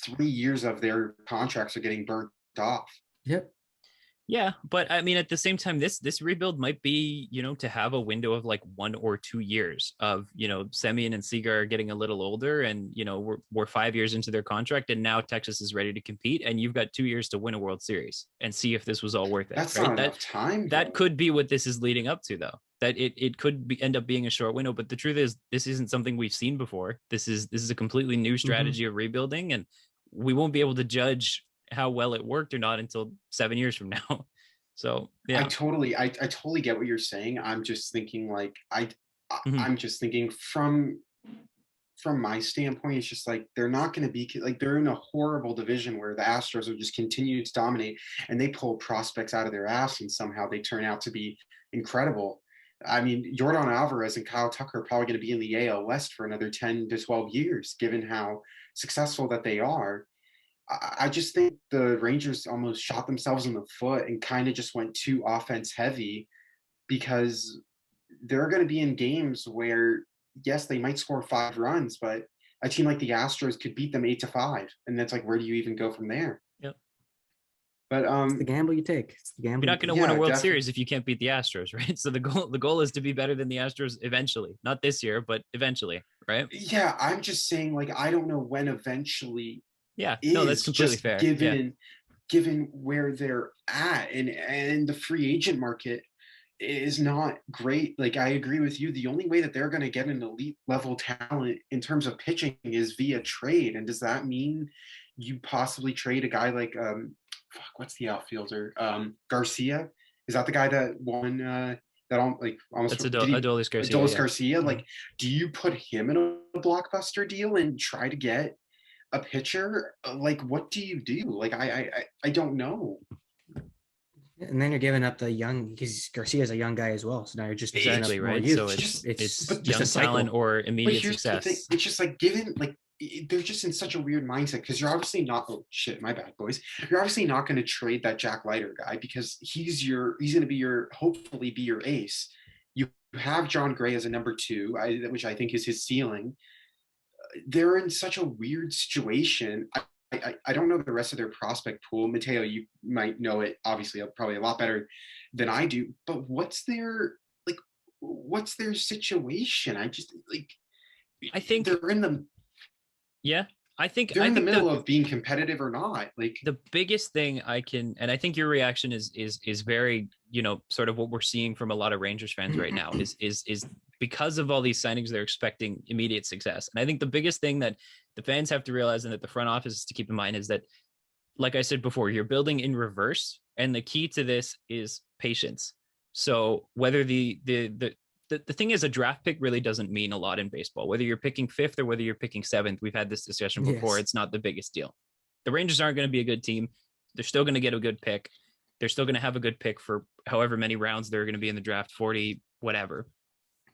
3 years of their contracts are getting burnt off. Yep. Yeah, but I mean, at the same time, this rebuild might be, to have a window of like 1 or 2 years of, Semien and Seager are getting a little older, and we're 5 years into their contract, and now Texas is ready to compete, and you've got 2 years to win a World Series and see if this was all worth it. That's right? not enough time. That could be what this is leading up to, though. That it could end up being a short window, but the truth is, this isn't something we've seen before. This is a completely new strategy of rebuilding, and we won't be able to judge how well it worked or not until 7 years from now. So yeah, I totally get what you're saying. I'm just thinking like I'm just thinking from my standpoint, it's just like they're not going to be like, they're in a horrible division where the Astros will just continue to dominate, and they pull prospects out of their ass and somehow they turn out to be incredible. I mean, Jordan Alvarez and Kyle Tucker are probably going to be in the AL West for another 10 to 12 years, given how successful that they are. I just think the Rangers almost shot themselves in the foot and kind of just went too offense heavy, because they're going to be in games where, yes, they might score 5 runs, but a team like the Astros could beat them 8-5. And that's like, where do you even go from there? Yep. But it's the gamble you take. It's the gamble. You're not going to win a World Series if you can't beat the Astros, right? So the goal is to be better than the Astros eventually, not this year, but eventually, right? Yeah, I'm just saying, like, I don't know when eventually. Yeah, no, that's completely fair. Given where they're at, and the free agent market is not great. Like, I agree with you. The only way that they're going to get an elite level talent in terms of pitching is via trade. And does that mean you possibly trade a guy like what's the outfielder? Garcia? Is that the guy that won almost? That's Adolis Garcia. Adolis Garcia. Like, do you put him in a blockbuster deal and try to get a pitcher? Like, what do you do? Like, I don't know. And then you're giving up the young, because Garcia is a young guy as well. So now you're just exactly right. So it's young talent or immediate success. It's just like, given, like, they're just in such a weird mindset, because you're obviously not. Oh shit, my bad, boys. You're obviously not going to trade that Jack Leiter guy, because he's going to be hopefully be your ace. You have John Gray as a number 2, which I think is his ceiling. They're in such a weird situation. I don't know the rest of their prospect pool. Mateo, you might know it obviously probably a lot better than I do. But what's their situation? I think they're in the. Yeah, I think they're in the middle of being competitive or not. Like, the biggest thing and I think your reaction is very, sort of what we're seeing from a lot of Rangers fans right now is because of all these signings, they're expecting immediate success. And I think the biggest thing that the fans have to realize, and that the front office is to keep in mind, is that, like I said before, you're building in reverse, and the key to this is patience. So whether the thing is, a draft pick really doesn't mean a lot in baseball. Whether you're picking 5th or whether you're picking 7th, we've had this discussion before. Yes. It's not the biggest deal. The Rangers aren't going to be a good team. They're still going to get a good pick. They're still going to have a good pick for however many rounds they're going to be in the draft, 40, whatever.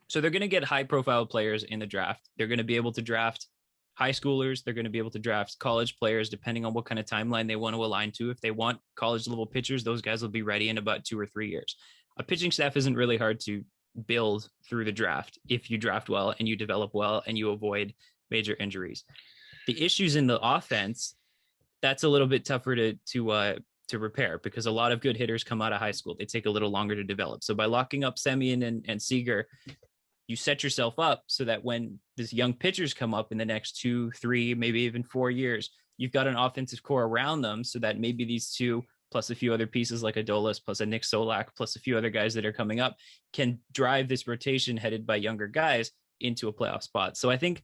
So they're going to get high profile players in the draft. They're going to be able to draft high schoolers. They're going to be able to draft college players depending on what kind of timeline they want to align to. If they want college level pitchers, those guys will be ready in about 2 or 3 years. A pitching staff isn't really hard to build through the draft if you draft well and you develop well and you avoid major injuries. The issues in the offense, that's a little bit tougher to repair because a lot of good hitters come out of high school. They take a little longer to develop. So by locking up Semien and Seager, you set yourself up so that when these young pitchers come up in the next 2, 3, maybe even 4 years, you've got an offensive core around them so that maybe these two plus a few other pieces like Adolis, plus a Nick Solak, plus a few other guys that are coming up can drive this rotation headed by younger guys into a playoff spot. So I think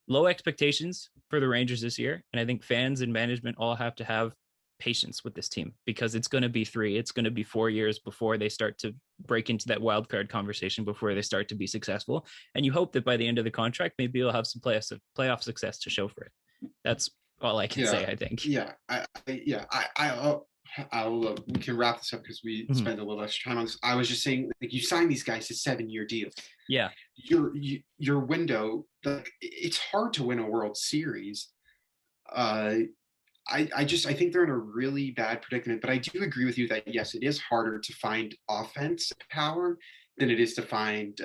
low expectations for the Rangers this year. And I think fans and management all have to have patience with this team because it's going to be 4 years before they start to break into that wild card conversation, before they start to be successful. And you hope that by the end of the contract, maybe you'll have some playoff success to show for it. That's all I can say, I think. Yeah. We can wrap this up because we spent a little extra time on this. I was just saying, like, you sign these guys to 7-year deals. Yeah. Your window, like, it's hard to win a World Series. I think they're in a really bad predicament, but I do agree with you that yes, it is harder to find offense power than it is to find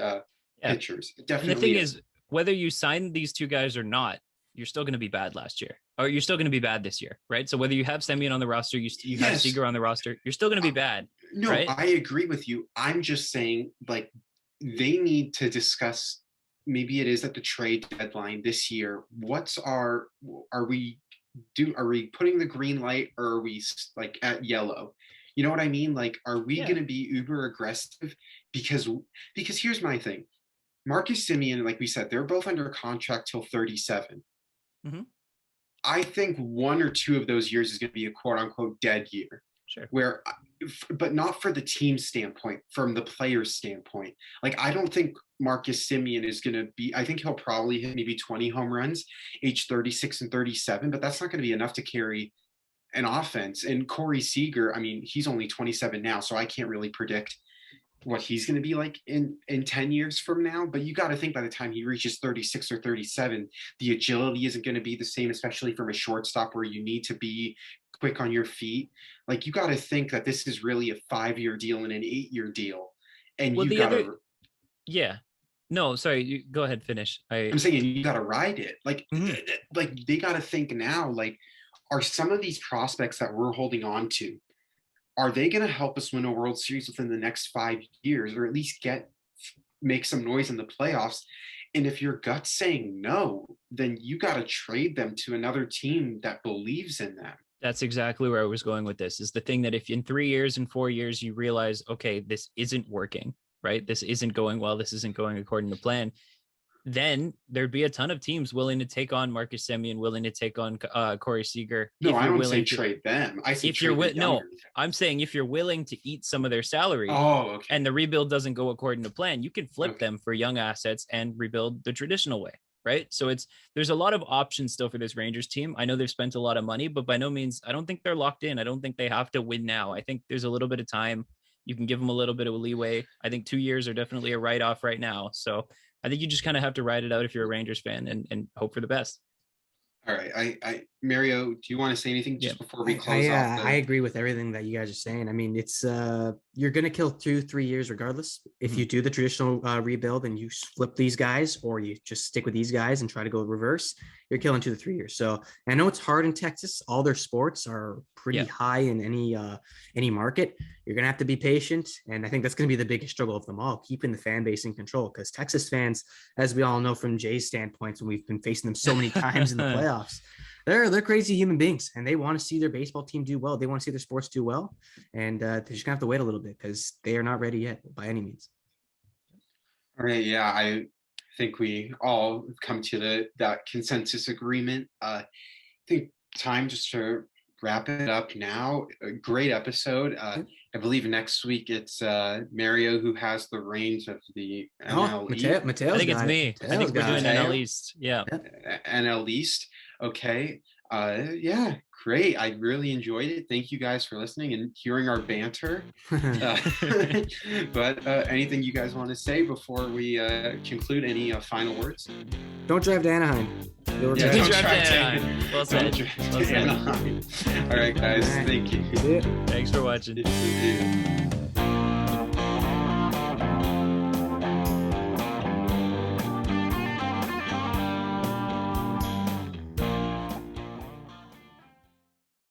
pitchers. It definitely. And the thing is, whether you sign these two guys or not, you're still going to be bad last year, or you're still going to be bad this year, right? So whether you have Semien on the roster, you have Seager on the roster, you're still going to be bad. No, right? I agree with you. I'm just saying, like, they need to discuss. Maybe it is at the trade deadline this year. Are we putting the green light, or are we like at yellow? You know what I mean? Like, are we going to be uber aggressive? Because here's my thing. Marcus Semien, like we said, they're both under contract till 37. Mm-hmm. I think 1 or 2 of those years is going to be a quote unquote dead year. Sure. But not for the team standpoint, from the player's standpoint. Like, I don't think Marcus Semien is going to be, I think he'll probably hit maybe 20 home runs, age 36 and 37, but that's not going to be enough to carry an offense. And Corey Seager, I mean, he's only 27 now, so I can't really predict what he's going to be like in 10 years from now. But you got to think by the time he reaches 36 or 37, the agility isn't going to be the same, especially from a shortstop where you need to be quick on your feet. Like, you got to think that this is really a 5-year deal and an 8-year deal. And you got to. Yeah. No, sorry. You go ahead, finish. I'm saying you got to ride it. Like, like they got to think now, like, are some of these prospects that we're holding on to, are they going to help us win a World Series within the next 5 years, or at least make some noise in the playoffs? And if your gut's saying no, then you got to trade them to another team that believes in them. That's exactly where I was going with this, is the thing that if in 3 years and 4 years, you realize, okay, this isn't working, right? This isn't going well. This isn't going according to plan. Then there'd be a ton of teams willing to take on Marcus Semien, willing to take on Corey Seager. No, I don't say trade them. I say if you're I'm saying if you're willing to eat some of their salary, and the rebuild doesn't go according to plan, you can flip them for young assets and rebuild the traditional way, right? So there's a lot of options still for this Rangers team. I know they've spent a lot of money, but by no means, I don't think they're locked in. I don't think they have to win now. I think there's a little bit of time. You can give them a little bit of a leeway. I think 2 years are definitely a write-off right now. So I think you just kind of have to ride it out if you're a Rangers fan and hope for the best. All right. Mario, do you want to say anything just before we close off? I agree with everything that you guys are saying. I mean, it's you're going to kill 2-3 years regardless. If you do the traditional rebuild and you flip these guys, or you just stick with these guys and try to go reverse, you're killing 2 to 3 years. So I know it's hard in Texas. All their sports are pretty high in any market. You're going to have to be patient. And I think that's going to be the biggest struggle of them all, keeping the fan base in control. Because Texas fans, as we all know from Jay's standpoint, when we've been facing them so many times in the playoffs, they're crazy human beings, and they want to see their baseball team do well. They want to see their sports do well. And they're just going to have to wait a little bit because they are not ready yet by any means. All right. Yeah, I think we all come to that consensus agreement. I think time just to wrap it up now. A great episode. I believe next week it's Mario who has the reins of the NL East. Mateo, I think it's me. I think we're doing NL East. Yeah. NL East. Okay. Yeah. Great. I really enjoyed it. Thank you guys for listening and hearing our banter. But anything you guys want to say before we conclude? Any final words? Don't drive to Anaheim. Don't drive to Anaheim. Well said. All right, guys. All right. Thank you. See ya. Thanks for watching.